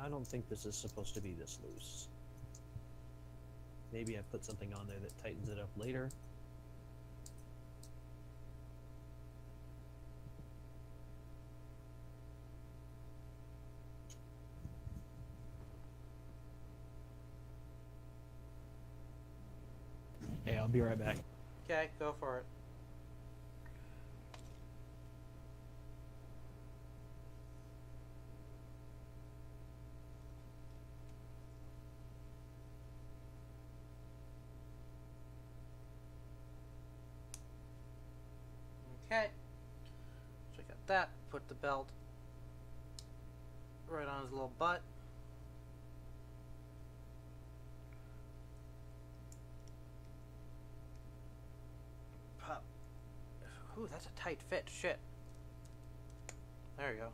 I don't think this is supposed to be this loose. Maybe I put something on there that tightens it up later. Hey, I'll be right back. Okay, go for it. Okay. that. Put the belt right on his little butt. Pop. Ooh, that's a tight fit. Shit. There you go.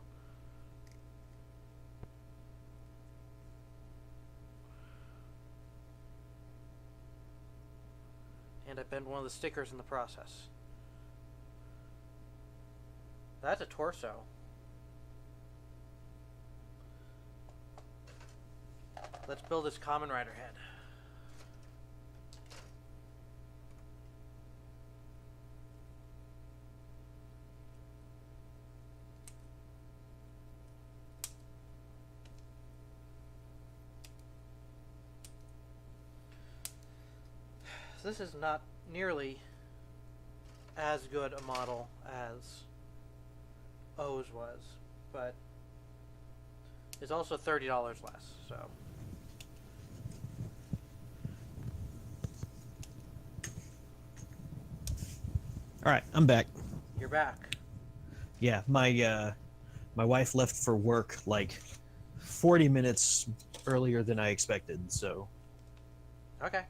And I bent one of the stickers in the process. That's a torso. Let's build this Kamen Rider head. This is not nearly as good a model as O's was, but it's also $30 less, so. All right, I'm back. You're back. Yeah, my wife left for work like 40 minutes earlier than I expected, so. Okay.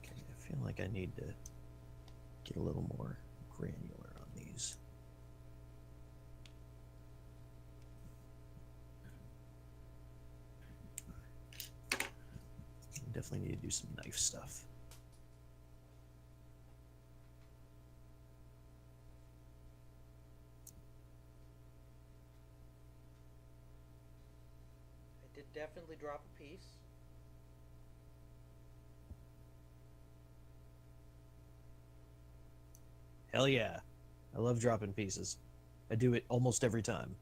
I feel like I need to get a little more granular on these. Definitely need to do some knife stuff. I did definitely drop a piece. Hell yeah. I love dropping pieces. I do it almost every time.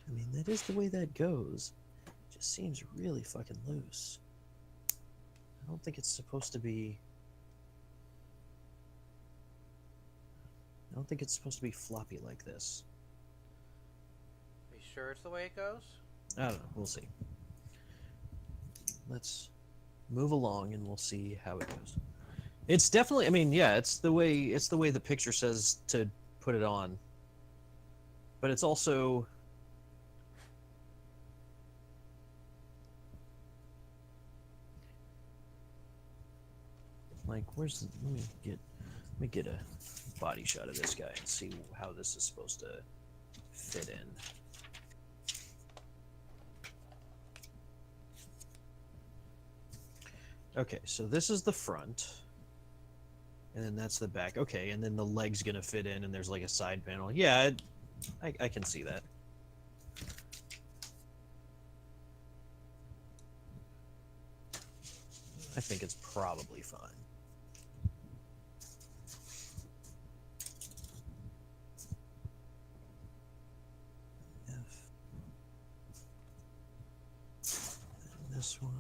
I mean, that is the way that goes. It just seems really fucking loose. I don't think it's supposed to be... I don't think it's supposed to be floppy like this. Are you sure it's the way it goes? I don't know. We'll see. Let's move along and we'll see how it goes. It's definitely, I mean, yeah, it's the way the picture says to put it on. But it's also... Like, where's the, let me get a body shot of this guy and see how this is supposed to fit in. Okay, so this is the front, and then that's the back. Okay, and then the leg's gonna fit in, and there's like a side panel. Yeah, I can see that. I think it's probably fine. This one.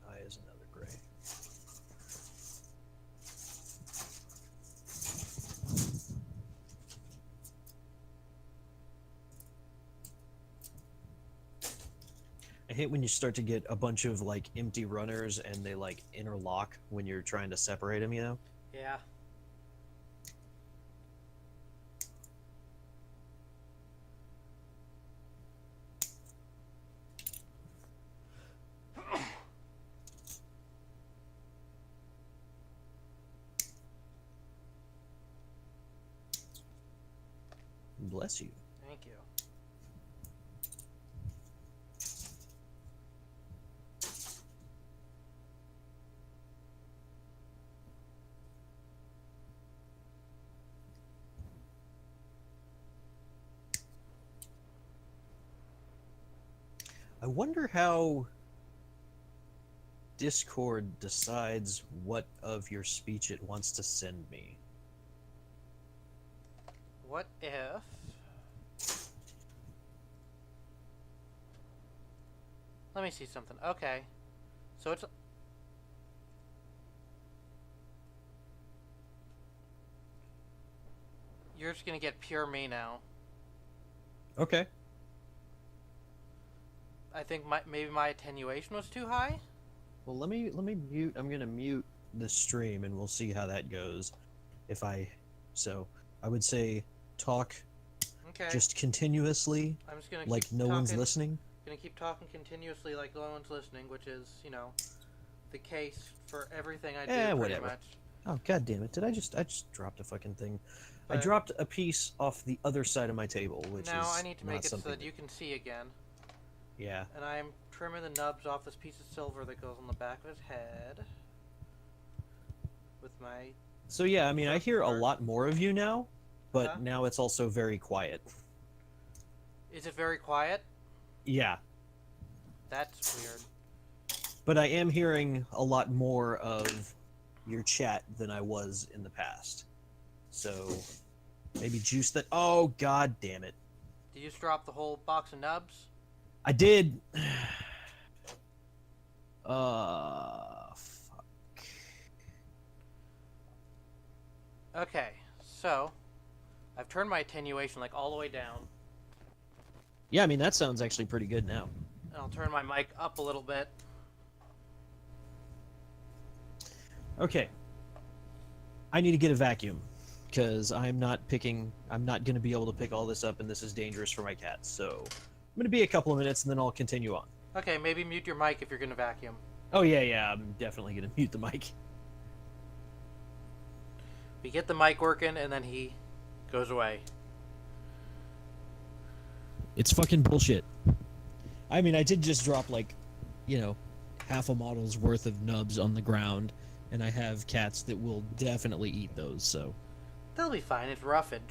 I is another gray. I hate when you start to get a bunch of like empty runners and they like interlock when you're trying to separate them, you know? Yeah. Bless you. Thank you. I wonder how Discord decides what of your speech it wants to send me. what if... Let me see something. Okay. So it's... You're just gonna get pure me now. Okay. I think maybe my attenuation was too high? Well, let me mute. I'm gonna mute the stream, and we'll see how that goes. So I would say talk Okay. just continuously, I'm just gonna like keep no talking, one's listening. Gonna keep talking continuously like no one's listening, which is, you know, the case for everything I do pretty Whatever. much. Oh, god damn it! I just dropped a fucking thing. But I dropped a piece off the other side of my table, which now is I need to not make it so something that you can see again. Yeah. And I'm trimming the nubs off this piece of silver that goes on the back of his head with my... So yeah, I mean, I hear a lot more of you now, but Huh? now it's also very quiet. Is it very quiet? Yeah. That's weird. But I am hearing a lot more of your chat than I was in the past. So maybe juice that. Oh, god damn it. Did you just drop the whole box of nubs? I did. Fuck. Okay, so I've turned my attenuation like all the way down. Yeah, I mean, that sounds actually pretty good now. And I'll turn my mic up a little bit. Okay. I need to get a vacuum, because I'm not going to be able to pick all this up, and this is dangerous for my cats. So I'm going to be a couple of minutes, and then I'll continue on. Okay, maybe mute your mic if you're going to vacuum. Oh, yeah, I'm definitely going to mute the mic. We get the mic working, and then he goes away. It's fucking bullshit. I mean, I did just drop, like, half a model's worth of nubs on the ground, and I have cats that will definitely eat those, so... They'll be fine, it's roughage.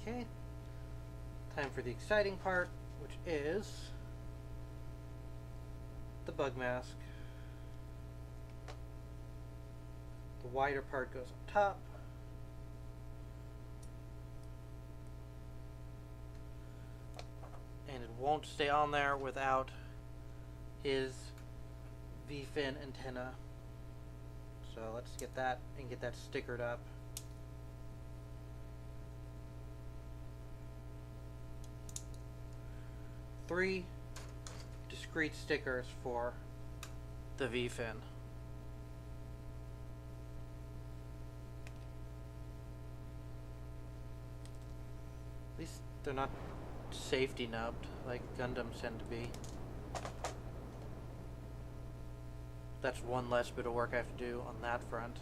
Okay. Time for the exciting part, which is the bug mask. The wider part goes up top. And it won't stay on there without his V-fin antenna. So let's get that and get that stickered up. Three discrete stickers for the V-fin. At least they're not safety nubbed like Gundams tend to be. That's one less bit of work I have to do on that front.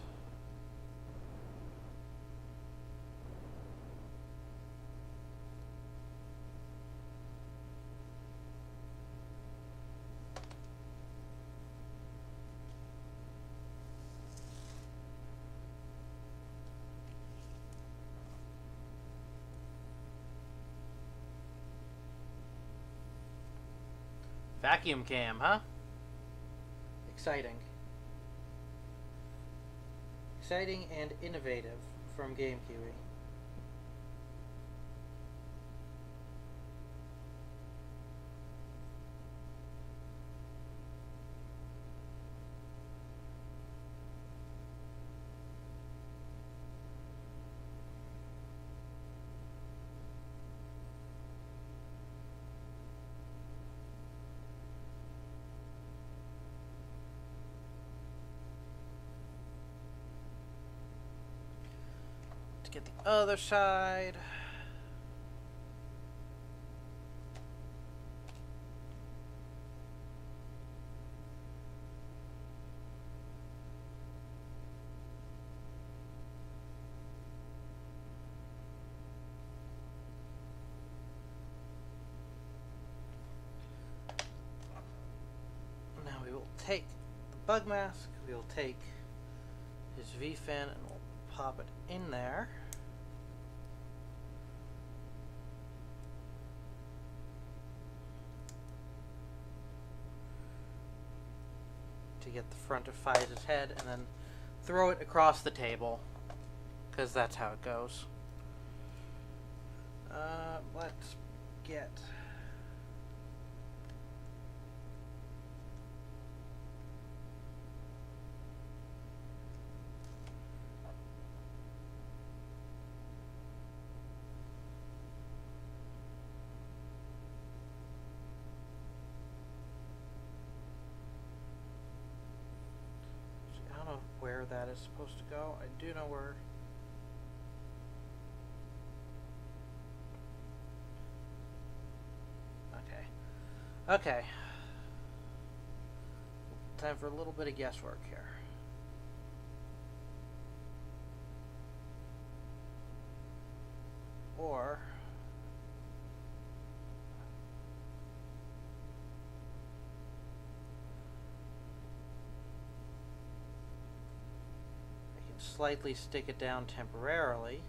Vacuum cam, huh? Exciting. Exciting and innovative from Game Kiwi. Get the other side. Now we will take the bug mask, we will take his V-fin and we'll pop it in there. get the front of Faiz's head and then throw it across the table. Because that's how it goes. Let's get... I don't know where that is supposed to go. I do know where... Okay. Time for a little bit of guesswork here. Or... I can slightly stick it down temporarily.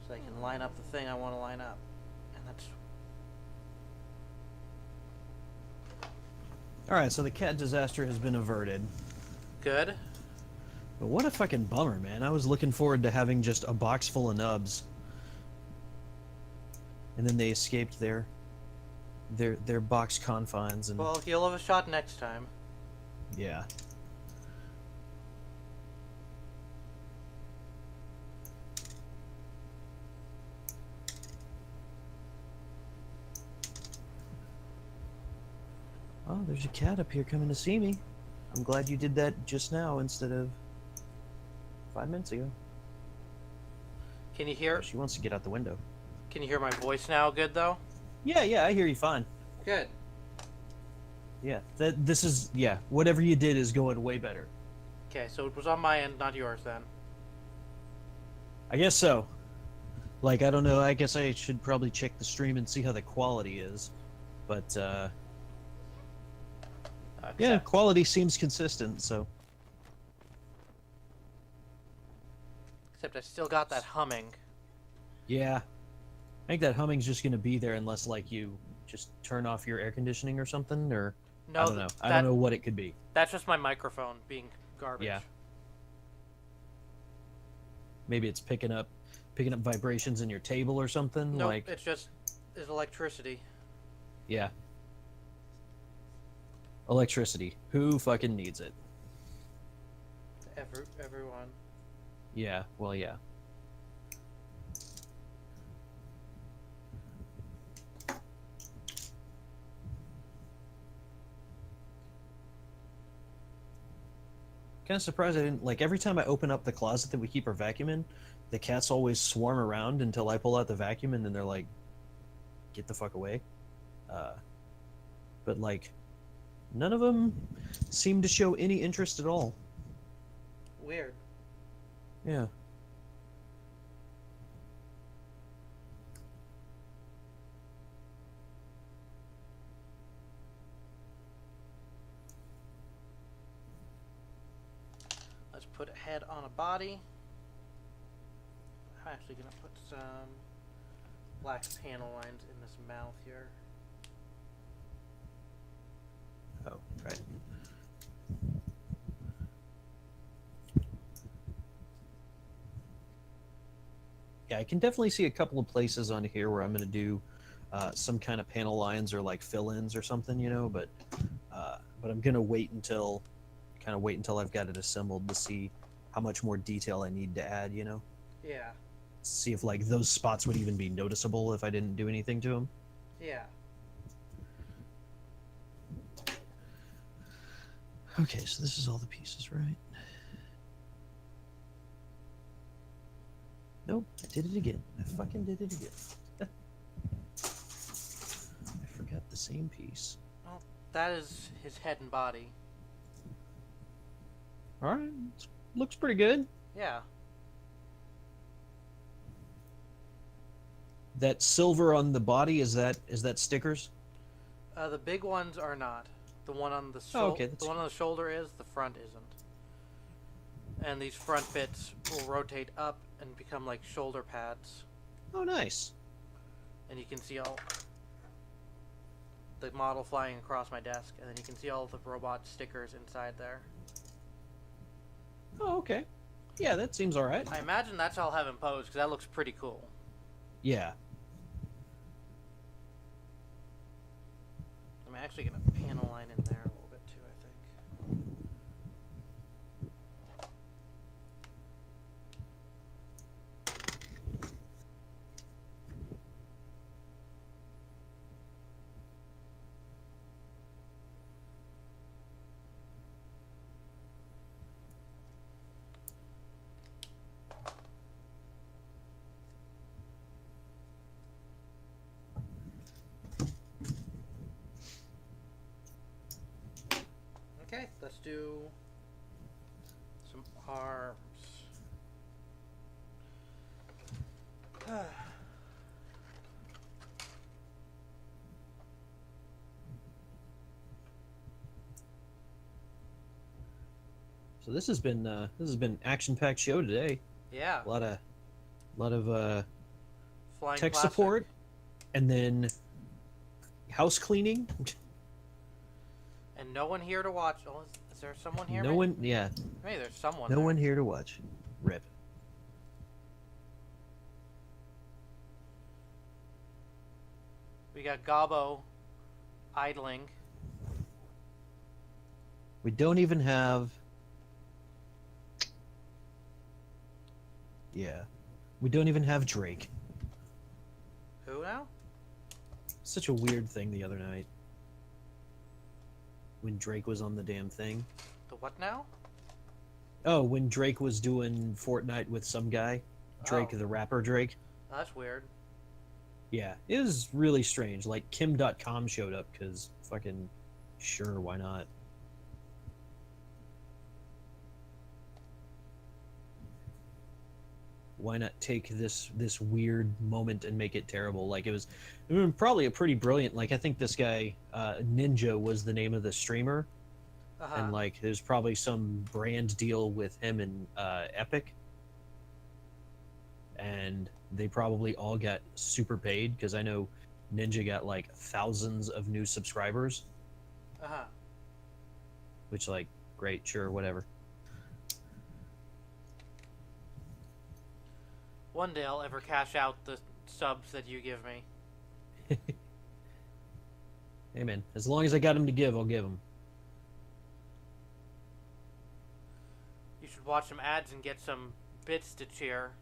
So I can line up the thing I want to line up. And that's... Alright, so the cat disaster has been averted. Good. But what a fucking bummer, man. I was looking forward to having just a box full of nubs. And then they escaped their box confines and... Well, you'll have a shot next time. Yeah. Oh, there's a cat up here coming to see me. I'm glad you did that just now instead of 5 minutes ago. Can you hear? She wants to get out the window. Can you hear my voice now? Good though. Yeah, I hear you fine. Good. Yeah, this is whatever you did is going way better. Okay, so it was on my end, not yours then. I guess so. Like, I don't know. I guess I should probably check the stream and see how the quality is, but yeah, quality seems consistent, so. Except I still got that humming. Yeah. I think that humming's just going to be there unless, like, you just turn off your air conditioning or something, or... No, I don't know. I don't know what it could be. That's just my microphone being garbage. Yeah. Maybe it's picking up vibrations in your table or something? No, like... it's electricity. Yeah. Electricity. Who fucking needs it? Everyone. Yeah, well, yeah. Kind of surprised I didn't, like, every time I open up the closet that we keep our vacuum in, the cats always swarm around until I pull out the vacuum and then they're like, get the fuck away. But, like, none of them seem to show any interest at all. Weird. Yeah. Let's put a head on a body. I'm actually gonna put some black panel lines in this mouth here. Oh, right. Yeah, I can definitely see a couple of places on here where I'm going to do some kind of panel lines or like fill-ins or something, you know, but I'm going to wait until I've got it assembled to see how much more detail I need to add, you know? Yeah. See if like those spots would even be noticeable if I didn't do anything to them. Yeah. Okay, so this is all the pieces, right? Nope, I did it again. I fucking did it again. I forgot the same piece. Well, that is his head and body. Alright, looks pretty good. Yeah. That silver on the body, is that stickers? The big ones are not. The one on the the one on the shoulder is. The front isn't. And these front bits will rotate up and become like shoulder pads. Oh, nice. and you can see all the model flying across my desk, and then you can see all the robot stickers inside there. Oh, okay. Yeah, that seems all right. I imagine that's all I'll have imposed, because that looks pretty cool. Yeah. I'm actually going to panel line in there a little bit too, I think. Okay, let's do some arms. So this has been action-packed show today. Yeah. A lot of Flying tech plastic. support, and then house cleaning. And no one here to watch. Oh, is there someone here? No one. Yeah. Maybe there's someone No there. one here to watch. Rip. We got Gobbo idling. We don't even have. Yeah. We don't even have Drake. Who now? Such a weird thing the other night. When Drake was on the damn thing. The what now? Oh, when Drake was doing Fortnite with some guy. Drake, Oh. the rapper Drake. Oh, that's weird. Yeah, it was really strange. Like, Kim.com showed up because fucking sure, why not? Why not take this weird moment and make it terrible? Like, it was probably a pretty brilliant. Like, I think this guy Ninja was the name of the streamer, and like there's probably some brand deal with him and Epic, and they probably all got super paid because I know Ninja got like thousands of new subscribers, which, like, great, sure, whatever. One day I'll ever cash out the subs that you give me. Hey man, as long as I got him to give, I'll give him. You should watch some ads and get some bits to cheer.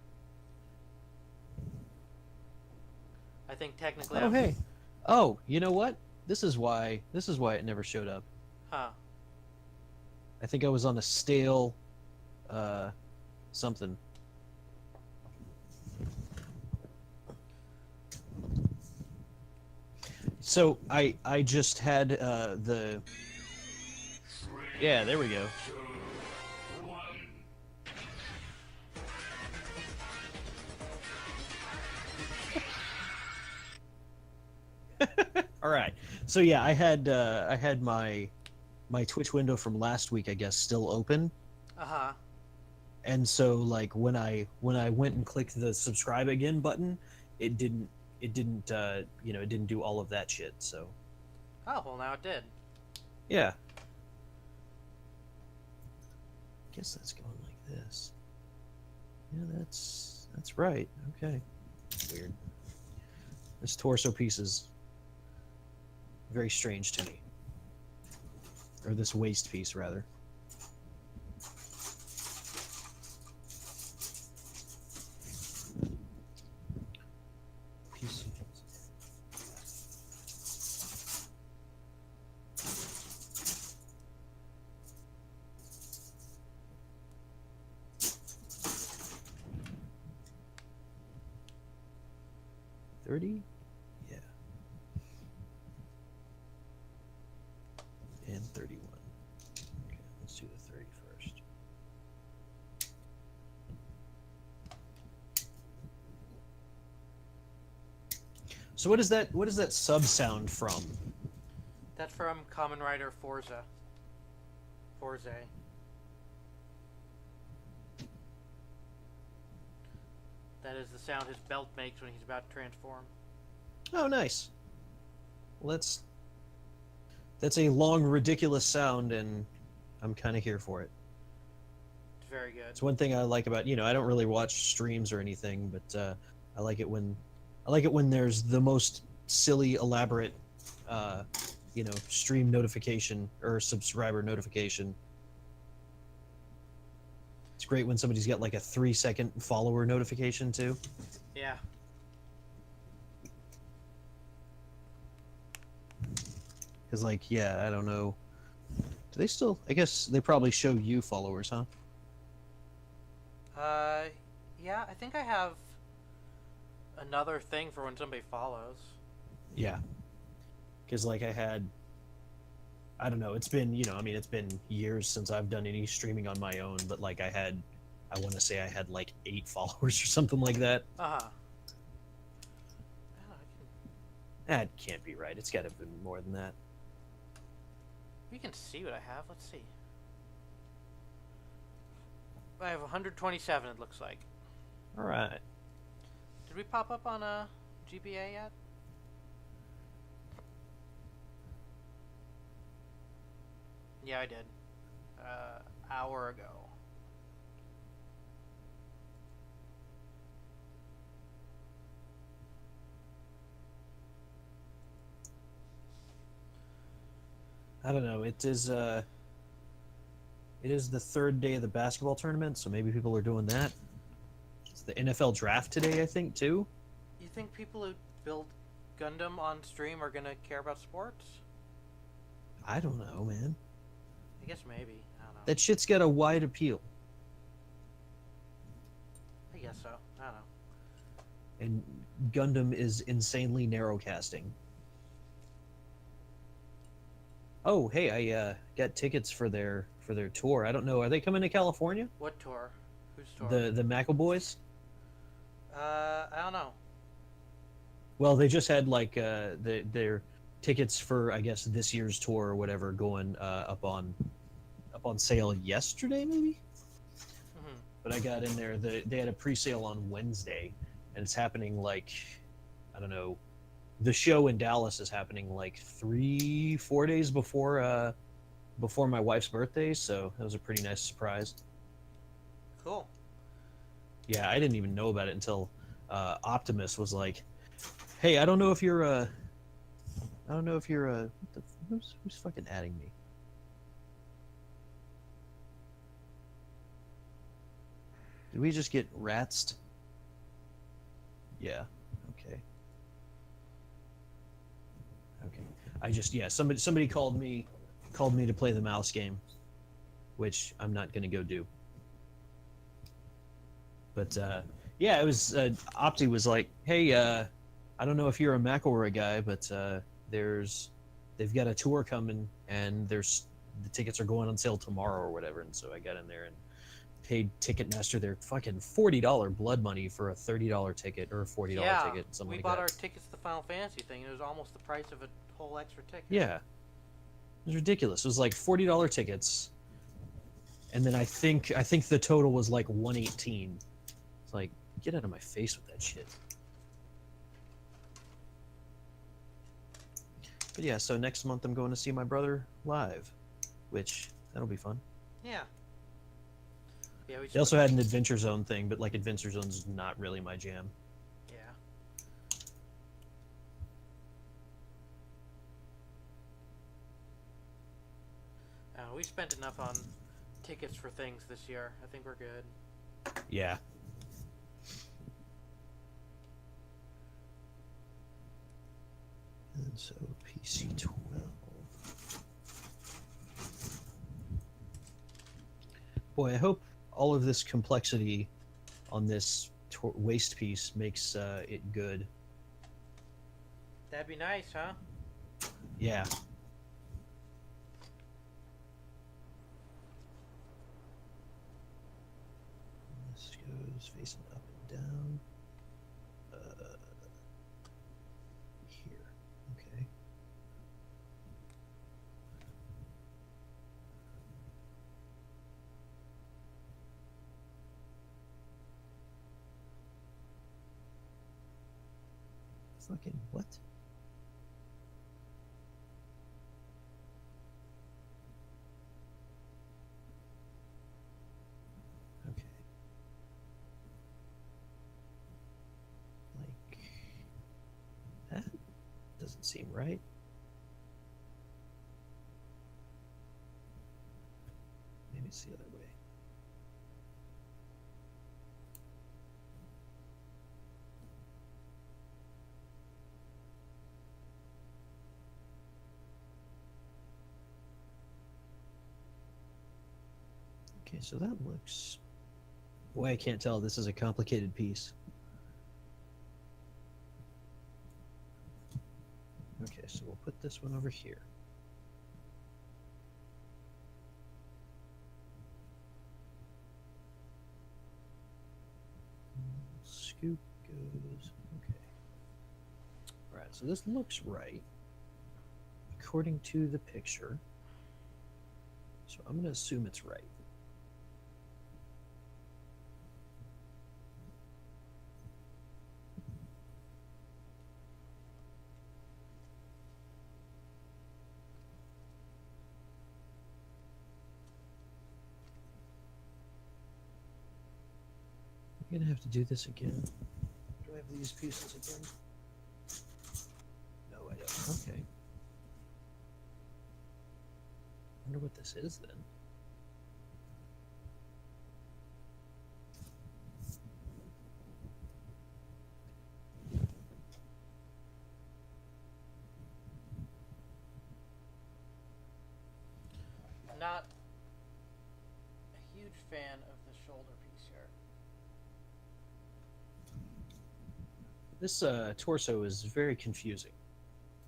I think technically. Oh hey, oh, you know what? This is why it never showed up. Huh. I think I was on a stale something. So I just had the. Yeah, there we go. All right. So yeah, I had my Twitch window from last week, I guess, still open. And so, like, when I went and clicked the subscribe again button, it didn't it didn't do all of that shit. So. Oh, well, now it did. Yeah. I guess that's going like this. Yeah, that's right. Okay. Weird. This torso piece is very strange to me. Or this waist piece, rather. Piece. $30? Yeah. And 31. Okay, let's do the 30 first. So what is that sub sound from? That's from Kamen Rider Forza. Forza. That is the sound his belt makes when he's about to transform. Oh, nice. Well, that's a long, ridiculous sound, and I'm kind of here for it. It's very good. It's one thing I like about, I don't really watch streams or anything, but I like it when I like it when there's the most silly, elaborate, stream notification or subscriber notification. It's great when somebody's got like a 3-second follower notification too. Yeah. Because yeah, I don't know. Do they still? I guess they probably show you followers, huh? Yeah, I think I have another thing for when somebody follows. Yeah. Because I don't know. It's been it's been years since I've done any streaming on my own, but I want to say I had like 8 followers or something like that. Uh-huh. That can't be right. It's got to have been more than that. We can see what I have. Let's see. I have 127, it looks like. All right. Did we pop up on a GBA yet? Yeah, I did. Hour ago. I don't know. It is the third day of the basketball tournament, so maybe people are doing that. It's the NFL draft today, I think, too. You think people who build Gundam on stream are gonna care about sports? I don't know, man. I guess maybe. I don't know. That shit's got a wide appeal. I guess so. I don't know. And Gundam is insanely narrowcasting. Oh, hey, I got tickets for their tour. I don't know. Are they coming to California? What tour? Whose tour? The Mackle Boys? I don't know. Well, they just had their tickets for, I guess, this year's tour or whatever going up on sale yesterday, maybe. Mm-hmm. But I got in there. They had a pre-sale on Wednesday, and it's happening I don't know. The show in Dallas is happening 3-4 days before my wife's birthday, so that was a pretty nice surprise. Cool. Yeah, I didn't even know about it until Optimus was like, "Hey, I don't know if you're who's fucking adding me?" Did we just get ratsed? Yeah. Okay. Somebody called me to play the mouse game, which I'm not gonna go do. But it was Opti was like, "Hey, I don't know if you're a McElroy guy, but they've got a tour coming, and the tickets are going on sale tomorrow or whatever." And so I got in there and paid Ticketmaster their fucking $40 blood money for a $30 ticket or a $40 ticket. Something we like bought that. our tickets to the Final Fantasy thing, and it was almost the price of a whole extra ticket. Yeah, it was ridiculous. It was like $40 tickets, and then I think the total was like $118. It's like, get out of my face with that shit. But yeah, so next month I'm going to see my brother live, which that'll be fun. Yeah. Yeah. They also had an Adventure Zone thing, but Adventure Zone's not really my jam. Yeah. We spent enough on tickets for things this year. I think we're good. Yeah. And so PC 12. Boy, I hope all of this complexity on this waist piece makes it good. That'd be nice, huh? Yeah. This goes facing up and down. Here. Okay. Fucking what? Okay. Like that doesn't seem right. Maybe it's the other way. Okay, so that looks... Boy, I can't tell. This is a complicated piece. Okay, so we'll put this one over here. Scoop goes... Okay. Alright, so this looks right, according to the picture. So I'm going to assume it's right. I'm going to have to do this again. Do I have these pieces again? No, I don't. Okay. I wonder what this is then. Not a huge fan of the shoulder piece here. This torso is very confusing.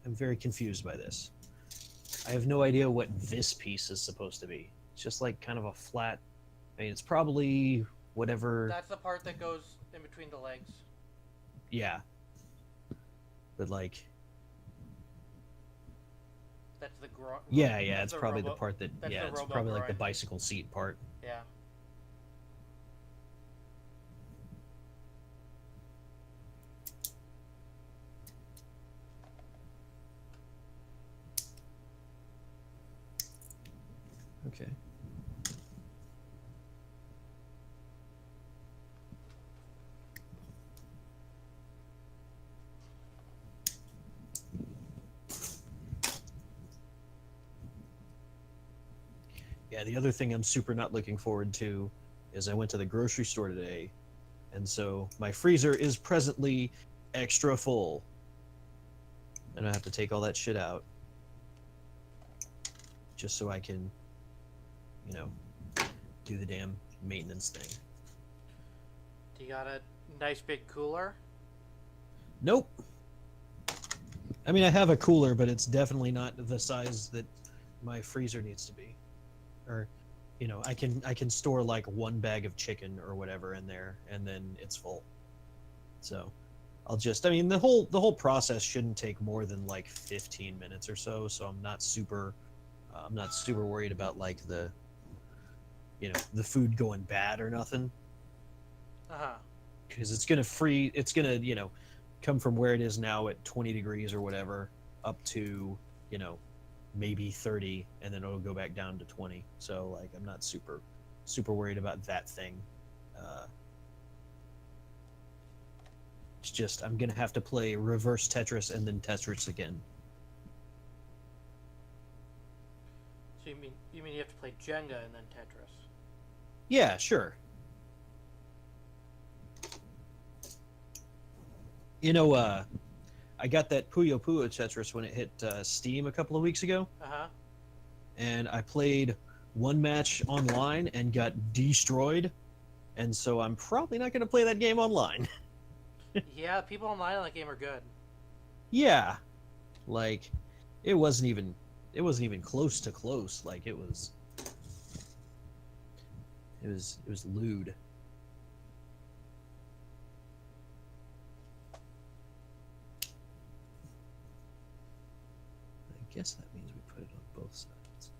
I'm very confused by this. I have no idea what this piece is supposed to be. It's just like kind of a flat... I mean, it's probably whatever... That's the part that goes in between the legs. Yeah. But like... That's the Yeah, it's probably the part that... That's Yeah, the it's robo probably like the groin. bicycle seat part. Yeah. Okay. Yeah, the other thing I'm super not looking forward to is I went to the grocery store today, and so my freezer is presently extra full. And I have to take all that shit out just so I can, you know, do the damn maintenance thing. Do you got a nice big cooler? Nope. I mean, I have a cooler, but it's definitely not the size that my freezer needs to be. Or, you know, I can store like one bag of chicken or whatever in there, and then it's full. So, I'll just... I mean, the whole process shouldn't take more than like 15 minutes or so. So I'm not super worried about like the, you know, the food going bad or nothing. Because it's gonna, you know, come from where it is now at 20 degrees or whatever up to, you know, maybe 30, and then it'll go back down to 20. So like I'm not super worried about that thing. It's just I'm gonna have to play reverse Tetris and then Tetris again. So you mean you have to play Jenga and then Tetris? Yeah, sure. You know, I got that Puyo Puyo Tetris when it hit Steam a couple of weeks ago. And I played one match online and got destroyed. And so I'm probably not going to play that game online. Yeah, people online on that game are good. Yeah. Like, it wasn't even close to close. Like, it was lewd. I guess that means we put it on both sides.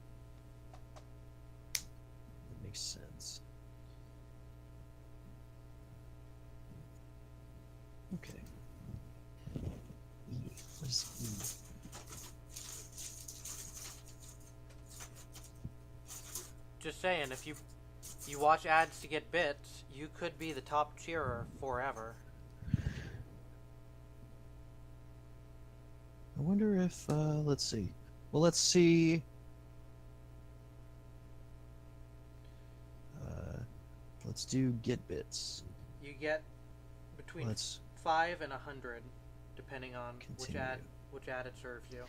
That makes sense. Okay. Just, Just saying, if you watch ads to get bits, you could be the top cheerer forever. I wonder if, let's see. Well, let's see. Let's do get bits. You get between Let's 5 and 100, depending on continue. which ad it serves you.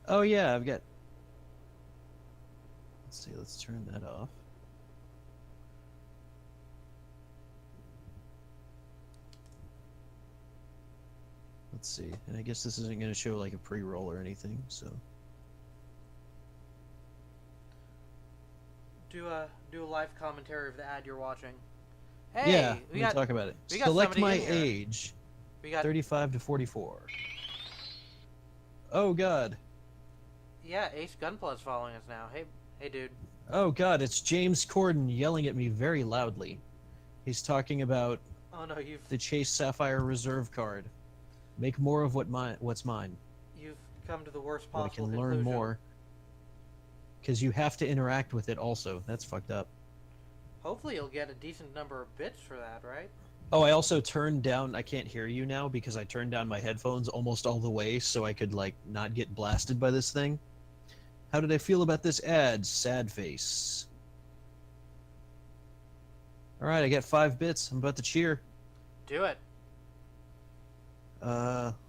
Oh yeah, I've got. Let's see. Let's turn that off. Let's see. And I guess this isn't going to show like a pre-roll or anything, so. Do a live commentary of the ad you're watching. Hey, Yeah, we we'll got talk about it. we got Select somebody my in here. age. we got 35 to 44. Oh god. yeah, Ace Gunpla is following us now. Hey, dude. Oh god, it's James Corden yelling at me very loudly. He's talking about Oh no, the Chase Sapphire Reserve card. Make more of what's mine. you've come to the worst But I possible can conclusion. learn more. Because you have to interact with it also. That's fucked up. Hopefully, you'll get a decent number of bits for that, right? Oh, I also turned down. I can't hear you now because I turned down my headphones almost all the way so I could like not get blasted by this thing. How did I feel about this ad? Sad face. All right, I got 5 bits. I'm about to cheer. Do it.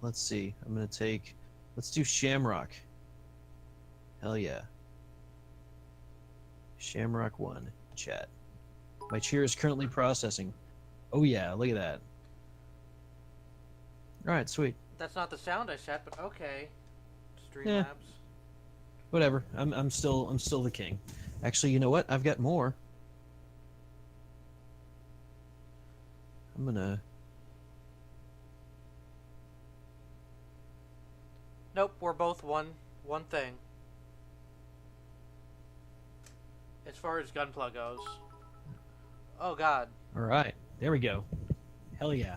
Let's see. I'm gonna take. Let's do Shamrock. Hell yeah. Shamrock 1 chat. My cheer is currently processing. Oh yeah, look at that. All right, sweet. That's not the sound I set, but okay. Streamlabs. Yeah. Whatever. I'm still the king. Actually, you know what? I've got more. I'm gonna. Nope, we're both one thing. As far as Gunpla goes. Oh god. All right, there we go. Hell yeah.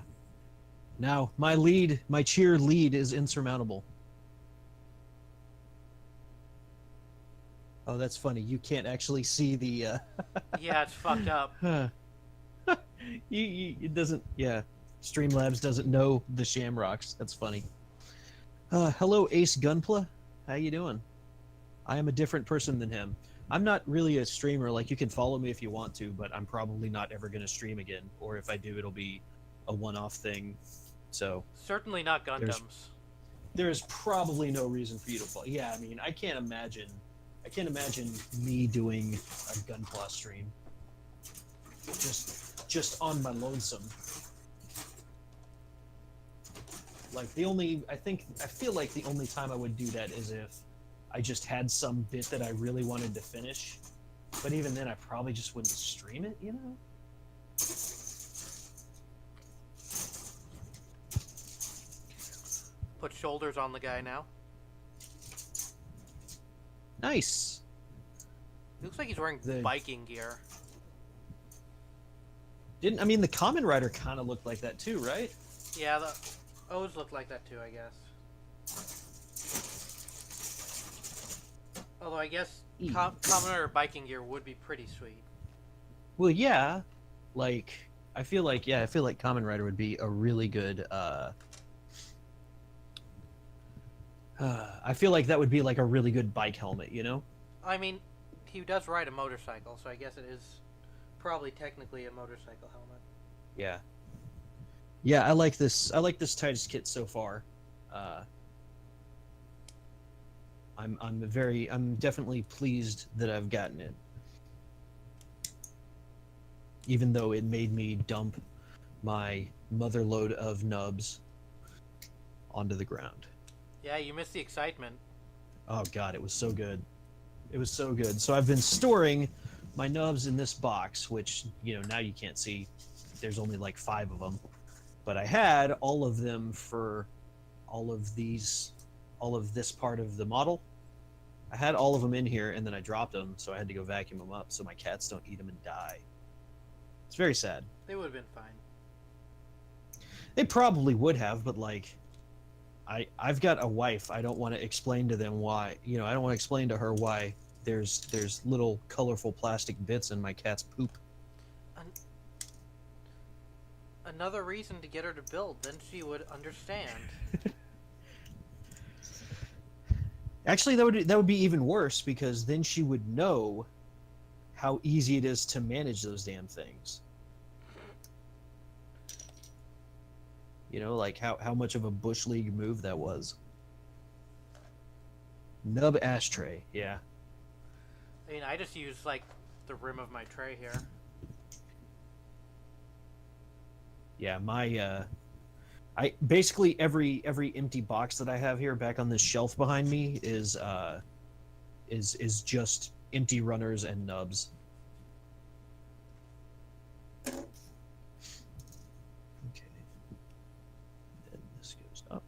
Now my cheer lead is insurmountable. Oh, that's funny. You can't actually see the. Yeah, it's fucked up. It doesn't. Yeah, Streamlabs doesn't know the Shamrocks. That's funny. Hello, Ace Gunpla. How you doing? I am a different person than him. I'm not really a streamer. Like, you can follow me if you want to, but I'm probably not ever going to stream again. Or if I do, it'll be a one-off thing. So Certainly not Gundams. there's probably no reason for you to follow. Yeah, I mean, I can't imagine me doing a Gunpla stream. Just on my lonesome. Like, I feel like the only time I would do that is if I just had some bit that I really wanted to finish. But even then, I probably just wouldn't stream it, you know? Put shoulders on the guy now. Nice. He looks like he's wearing The- biking gear. The Kamen Rider kind of looked like that too, right? Yeah, the O's look like that too, I guess. Although I guess Kamen Rider biking gear would be pretty sweet. Well, yeah. Like, I feel like Kamen Rider would be a really good. I feel like that would be like a really good bike helmet, you know? I mean, he does ride a motorcycle, so I guess it is probably technically a motorcycle helmet. Yeah. Yeah, I like this. I like this Titus kit so far. I'm definitely pleased that I've gotten it. Even though it made me dump my motherload of nubs onto the ground. Yeah, you missed the excitement. Oh god, it was so good. It was so good. So I've been storing my nubs in this box, which, now you can't see. There's only like 5 of them. But I had all of them for all of this part of the model. I had all of them in here, and then I dropped them, so I had to go vacuum them up so my cats don't eat them and die. It's very sad. They would have been fine. They probably would have, but like, I've got a wife. I don't want to explain to them why. You know, I don't want to explain to her why there's little colorful plastic bits in my cat's poop. An- Another reason to get her to build, then she would understand. Actually, that would be even worse because then she would know how easy it is to manage those damn things. You know, like how much of a bush league move that was. Nub ashtray, yeah. I mean, I just use like the rim of my tray here. Yeah, my I basically every empty box that I have here back on this shelf behind me is just empty runners and nubs. Okay. Then this goes up.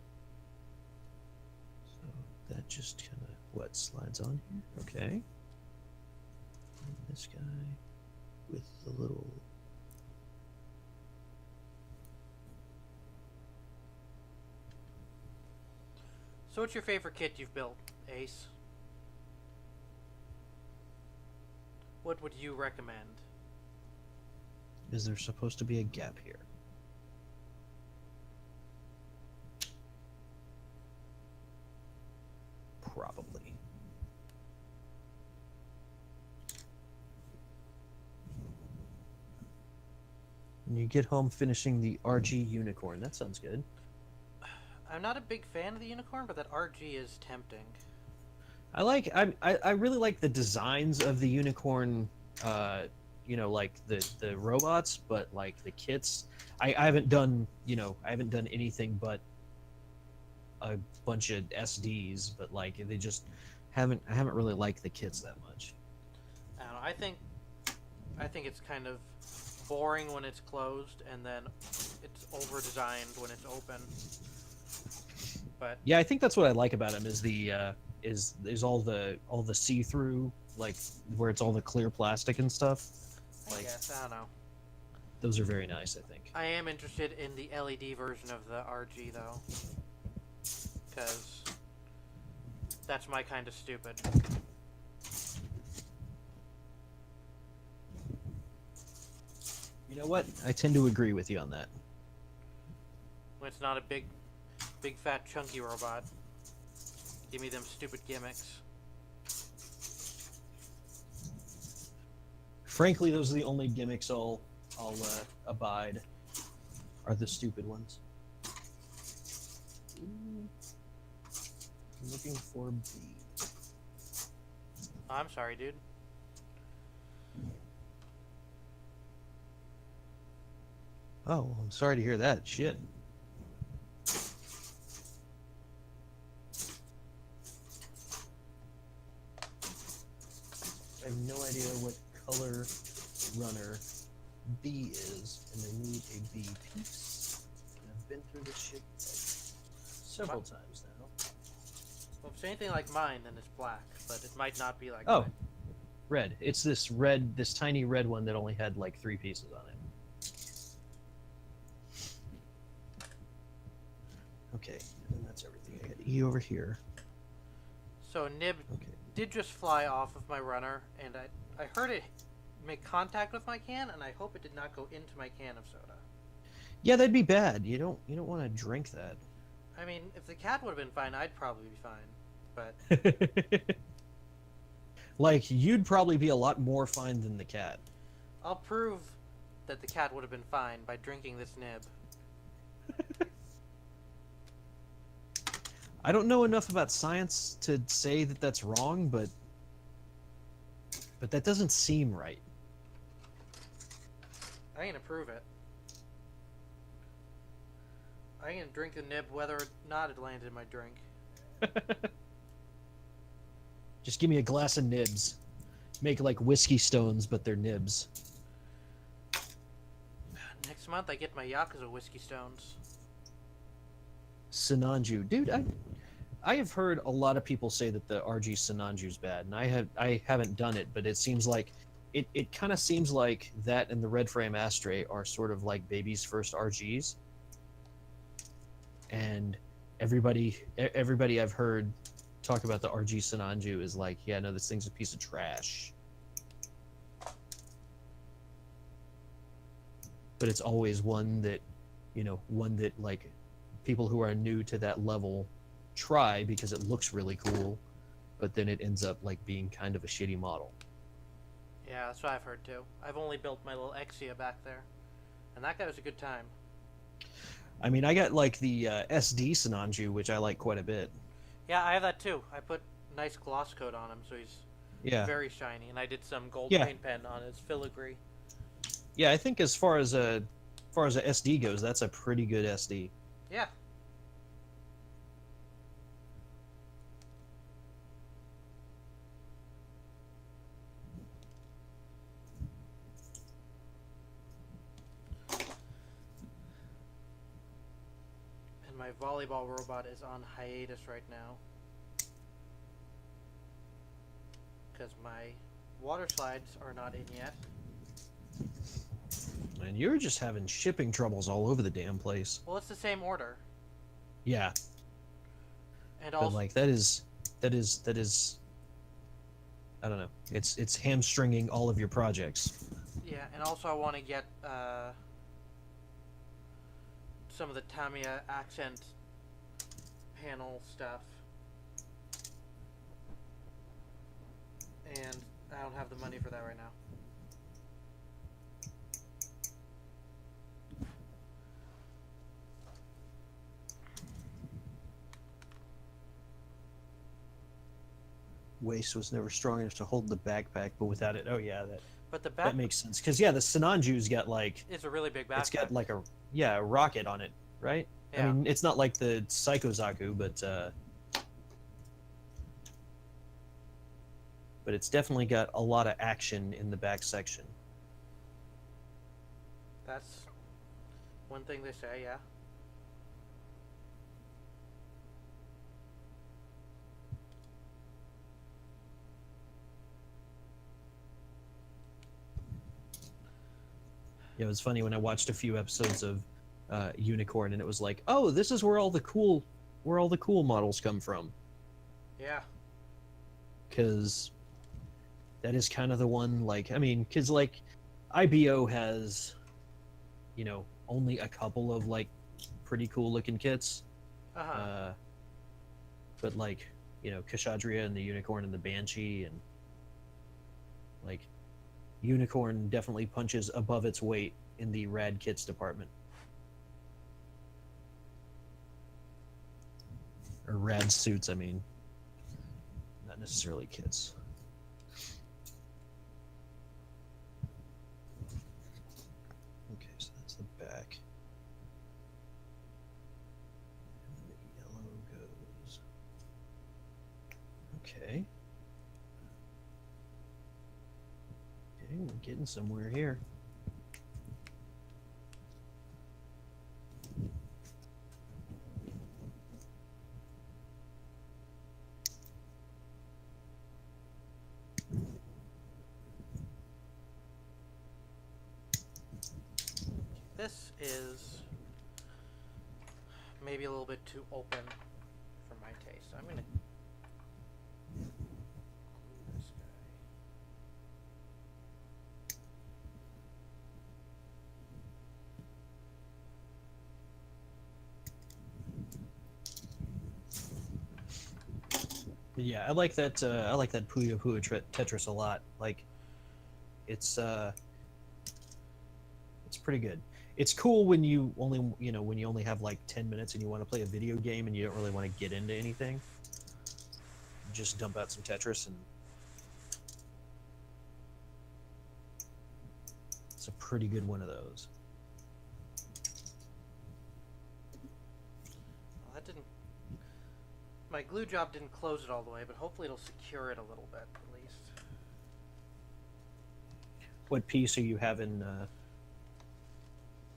So that just kind of what slides on here. Okay. And this guy with the little So what's your favorite kit you've built, Ace? What would you recommend? Is there supposed to be a gap here? Probably. And you get home finishing the RG unicorn. That sounds good. I'm not a big fan of the unicorn, but that RG is tempting. I really like the designs of the unicorn, you know, like the robots, but like the kits, I haven't done, you know, I haven't done anything but a bunch of SDs, but like they just I haven't really liked the kits that much. I don't know. I think it's kind of boring when it's closed, and then it's over designed when it's open. But Yeah, I think that's what I like about them is the is all the see-through, like where it's all the clear plastic and stuff. I Like guess I don't know. those are very nice, I think. I am interested in the LED version of the RG though, because that's my kind of stupid. You know what? I tend to agree with you on that. When it's not a big fat chunky robot. Give me them stupid gimmicks. Frankly, those are the only gimmicks I'll abide. Are the stupid ones. Ooh. I'm looking for B. Oh, I'm sorry, dude. Oh, I'm sorry to hear that. Shit. I have no idea what color runner B is, and I need a B piece. And I've been through this shit several times now. Well, if it's anything like mine, then it's black, but it might not be like Oh, mine. red. It's this tiny red one that only had like 3 pieces on it. Okay, and that's everything. I got E over here. So Nib Okay. did just fly off of my runner, and I heard it make contact with my can, and I hope it did not go into my can of soda. Yeah, that'd be bad. You don't want to drink that. I mean, if the cat would have been fine, I'd probably be fine. But Like, you'd probably be a lot more fine than the cat. I'll prove that the cat would have been fine by drinking this nib. I don't know enough about science to say that that's wrong, but that doesn't seem right. I ain't gonna prove it. I ain't gonna drink the nib whether or not it landed in my drink. Just give me a glass of nibs. Make like whiskey stones, but they're nibs. Next month I get my Yakuza whiskey stones. Sinanju. Dude, I have heard a lot of people say that the RG Sinanju's bad, and I haven't done it, but it seems like it kind of seems like that and the red frame ashtray are sort of like baby's first RGs. And everybody I've heard talk about the RG Sinanju is like, yeah, no, this thing's a piece of trash. But it's always one that, like people who are new to that level try because it looks really cool, but then it ends up like being kind of a shitty model. Yeah, that's what I've heard too. I've only built my little Exia back there, and that guy was a good time. I mean, I got like the SD Sinanju, which I like quite a bit. Yeah, I have that too. I put nice gloss coat on him, so he's very shiny, and I did some gold paint pen on his filigree. Yeah, I think as far as a SD goes, that's a pretty good SD. Yeah. And my volleyball robot is on hiatus right now. Because my water slides are not in yet. And you're just having shipping troubles all over the damn place. Well, it's the same order. Yeah. And also, but like that is I don't know. It's hamstringing all of your projects. Yeah, and also I want to get some of the Tamiya accent panel stuff. And I don't have the money for that right now. Waist was never strong enough to hold the backpack, but without it, oh yeah, that that makes sense. Because yeah, the Sinanju's got like it's a really big backpack. It's got like a rocket on it, right? Yeah. I mean, it's not like the Psychozaku, but it's definitely got a lot of action in the back section. That's one thing they say, yeah. Yeah, it was funny when I watched a few episodes of Unicorn, and it was like, oh, this is where all the cool models come from. Yeah. Because that is kind of the one, like, I mean, because like IBO has, only a couple of like pretty cool looking kits. But like, Kashadria and the Unicorn and the Banshee, and like Unicorn definitely punches above its weight in the rad kits department. Or rad suits, I mean. Not necessarily kits. Okay, so that's the back. And the yellow goes. Okay. Okay, we're getting somewhere here. This is maybe a little bit too open for my taste. I'm gonna this guy. Yeah, I like that. I like that Puyo Puyo Tetris a lot. Like, it's pretty good. It's cool when you only have like 10 minutes and you want to play a video game and you don't really want to get into anything. Just dump out some Tetris, and it's a pretty good one of those. Well, that didn't. My glue job didn't close it all the way, but hopefully it'll secure it a little bit at least. What piece are you having?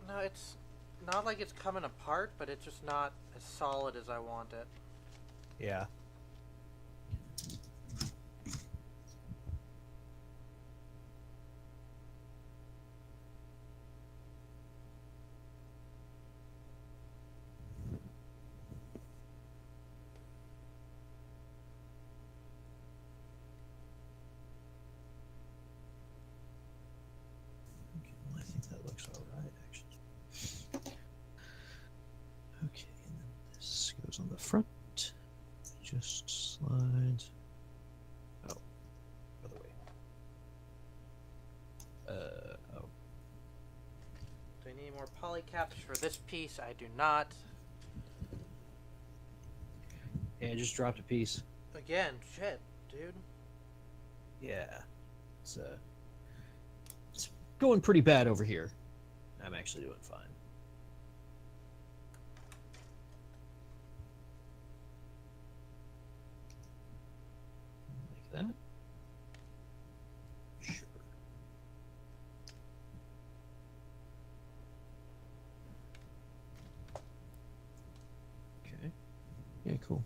No, it's not like it's coming apart, but it's just not as solid as I want it. Yeah. Slides. Oh, other way. Oh. Do I need more polycaps for this piece? I do not. Yeah, I just dropped a piece. Again, shit, dude. Yeah. It's going pretty bad over here. I'm actually doing fine. Like that. Sure. Okay. Yeah, cool.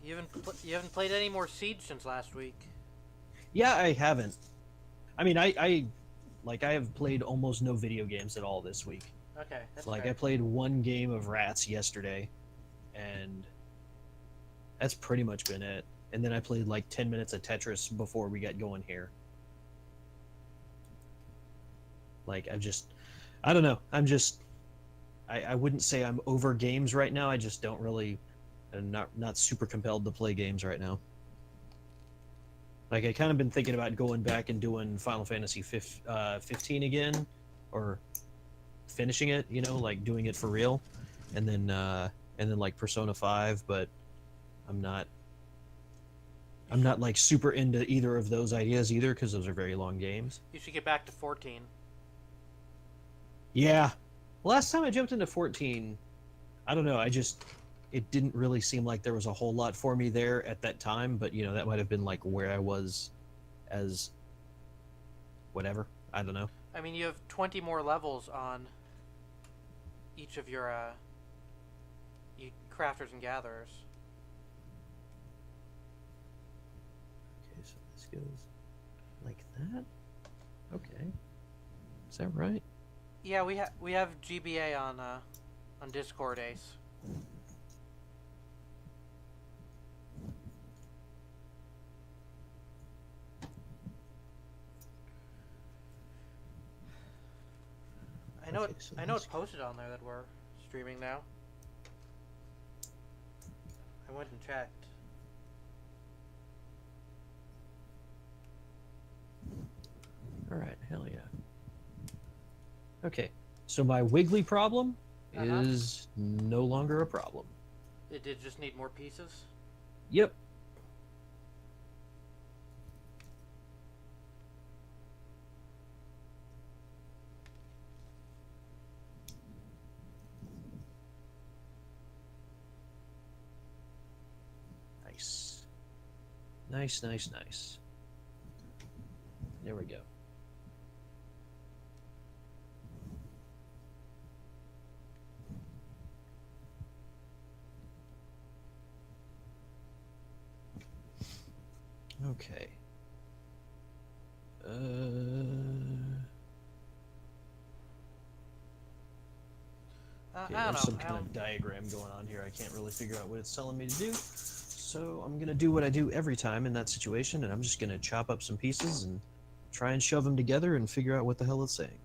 You haven't played any more Siege since last week. Yeah, I haven't. I mean, I have played almost no video games at all this week. Okay, that's Like fair. I played one game of Rats yesterday, and that's pretty much been it. And then I played like 10 minutes of Tetris before we got going here. Like I don't know. I wouldn't say I'm over games right now. I just don't really, I'm not super compelled to play games right now. Like I kind of been thinking about going back and doing Final Fantasy 15 again, or finishing it. You know, like doing it for real, and then like Persona 5. But I'm not like super into either of those ideas either, because those are very long games. You should get back to 14. Yeah, last time I jumped into 14, I don't know. It didn't really seem like there was a whole lot for me there at that time. But you know, that might have been like where I was, as whatever. I don't know. I mean, you have 20 more levels on each of your crafters and gatherers. Okay, so this goes like that. Okay, is that right? Yeah, we have GBA on Discord, Ace. I know Okay, so I know this- it's posted on there that we're streaming now. I went and checked. All right, hell yeah. Okay, so my wiggly problem is no longer a problem. It did just need more pieces. Yep. Nice. Nice, nice, nice. There we go. Okay. I Okay, don't there's know. some kind of diagram going on here. I can't really figure out what it's telling me to do. So I'm going to do what I do every time in that situation, and I'm just going to chop up some pieces and try and shove them together and figure out what the hell it's saying.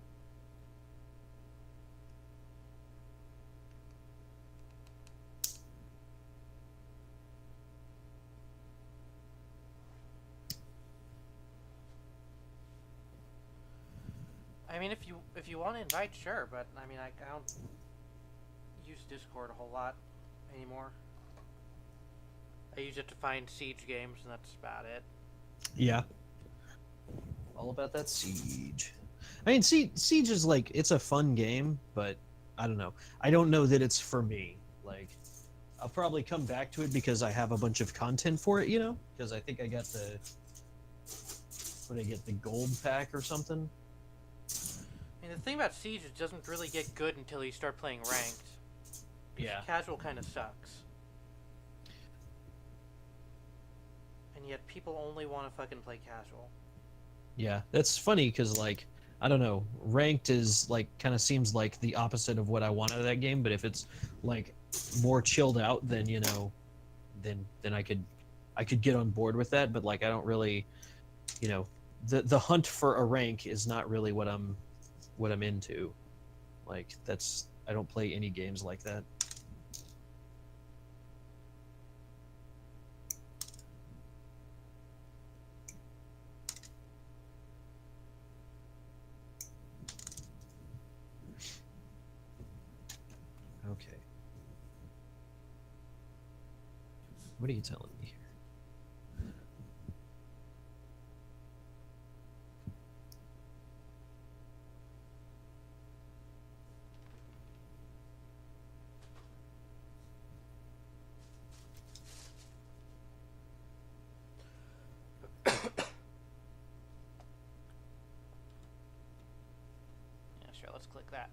I mean, if you want to invite, sure, but I mean, I don't use Discord a whole lot anymore. I use it to find Siege games, and that's about it. Yeah. All about that Siege. I mean, Siege is like, it's a fun game, but I don't know. I don't know that it's for me. Like, I'll probably come back to it because I have a bunch of content for it, you know? Because I think I got the, what did I get, the gold pack or something? I mean, the thing about Siege is it doesn't really get good until you start playing ranked. Yeah. Casual kind of sucks. And yet people only want to fucking play casual. Yeah, that's funny because, like, I don't know, ranked is like kind of seems like the opposite of what I want out of that game. But if it's like more chilled out, then you know, then I could get on board with that. But like, I don't really, you know, the hunt for a rank is not really what I'm into. Like, I don't play any games like that. What are you telling me here? Yeah, sure, let's click that.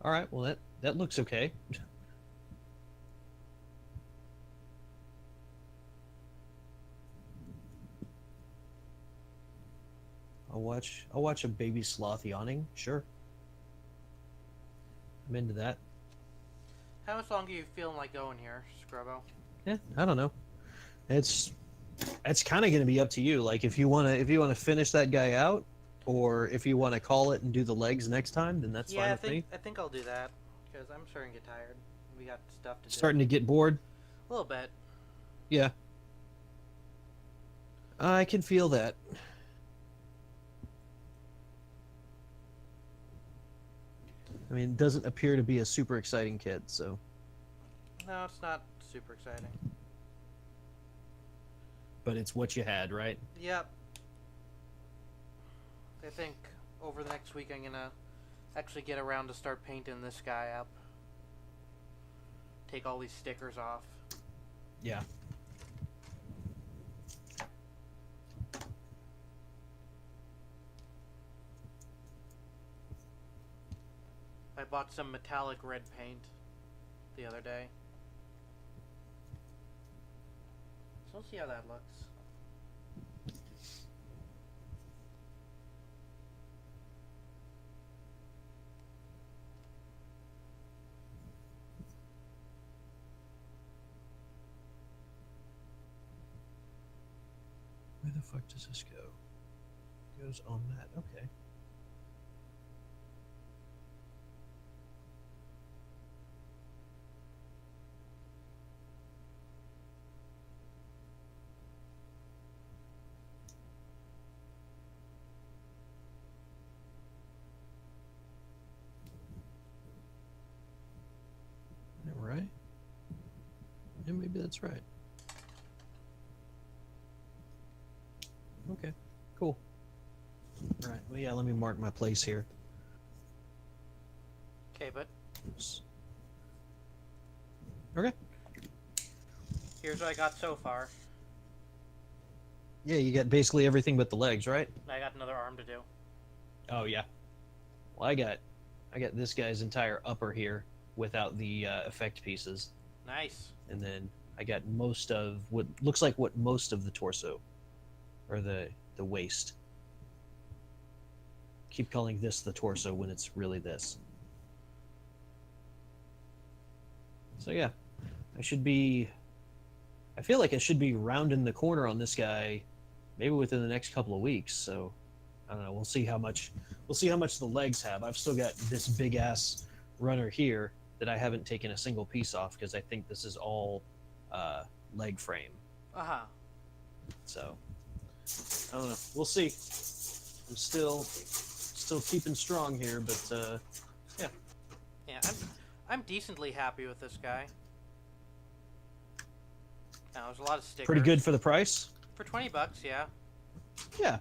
All right, well that looks okay. I'll watch a baby sloth yawning. Sure. I'm into that. How much longer are you feeling like going here, Scrubbo? Yeah, I don't know. It's kind of going to be up to you. Like if you want to finish that guy out, or if you want to call it and do the legs next time, then that's fine with me. I think I'll do that because I'm starting to get tired. We got stuff to do. Starting to get bored. A little bit. Yeah. I can feel that. I mean, it doesn't appear to be a super exciting kid, so. No, it's not super exciting. But it's what you had, right? Yep. I think over the next week I'm gonna actually get around to start painting this guy up. Take all these stickers off. Yeah. I bought some metallic red paint the other day. So we'll see how that looks. Where the fuck does this go? It goes on that. Okay. Right? Yeah, maybe that's right. Okay, cool. All right, well, yeah, let me mark my place here. Okay, but Oops. Okay. here's what I got so far. Yeah, you got basically everything but the legs, right? I got another arm to do. Oh, yeah. Well, I got this guy's entire upper here without the effect pieces. Nice. And then I got most of what looks like most of the torso. Or the waist. Keep calling this the torso when it's really this. So yeah, I feel like I should be rounding the corner on this guy maybe within the next couple of weeks. So I don't know, we'll see how much the legs have. I've still got this big ass runner here that I haven't taken a single piece off because I think this is all leg frame. Uh-huh. So I don't know. We'll see. I'm still keeping strong here, but yeah. Yeah, I'm decently happy with this guy. Now, there's a lot of stickers. Pretty good for the price. For $20, yeah. Yeah.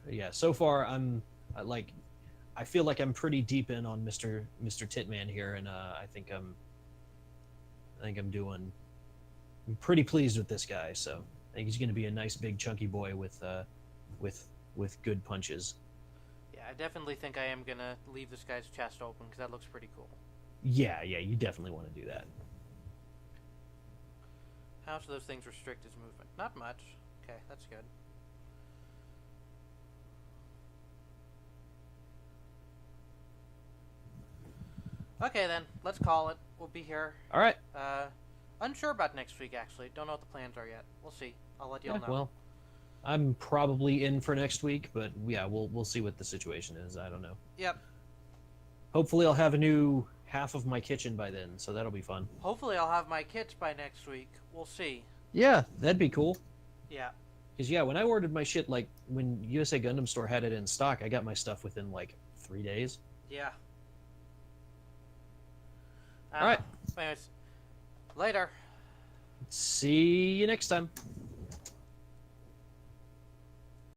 Yeah. So far, I feel like I'm pretty deep in on Mr. Titman here, and I think I'm pretty pleased with this guy. So I think he's going to be a nice big chunky boy with good punches. Yeah, I definitely think I am gonna leave this guy's chest open because that looks pretty cool. Yeah, you definitely want to do that. How much do those things restrict his movement? Not much. Okay, that's good. Okay then, let's call it. We'll be here. All right. Unsure about next week actually. Don't know what the plans are yet. We'll see. I'll let y'all know. Well, I'm probably in for next week, but yeah, we'll see what the situation is. I don't know. Yep. Hopefully, I'll have a new half of my kitchen by then, so that'll be fun. Hopefully I'll have my kits by next week. We'll see. Yeah, that'd be cool. Yeah. Because, yeah, when I ordered my shit, like, when USA Gundam Store had it in stock, I got my stuff within, like, 3 days. Yeah. All right. Anyways, later. See you next time.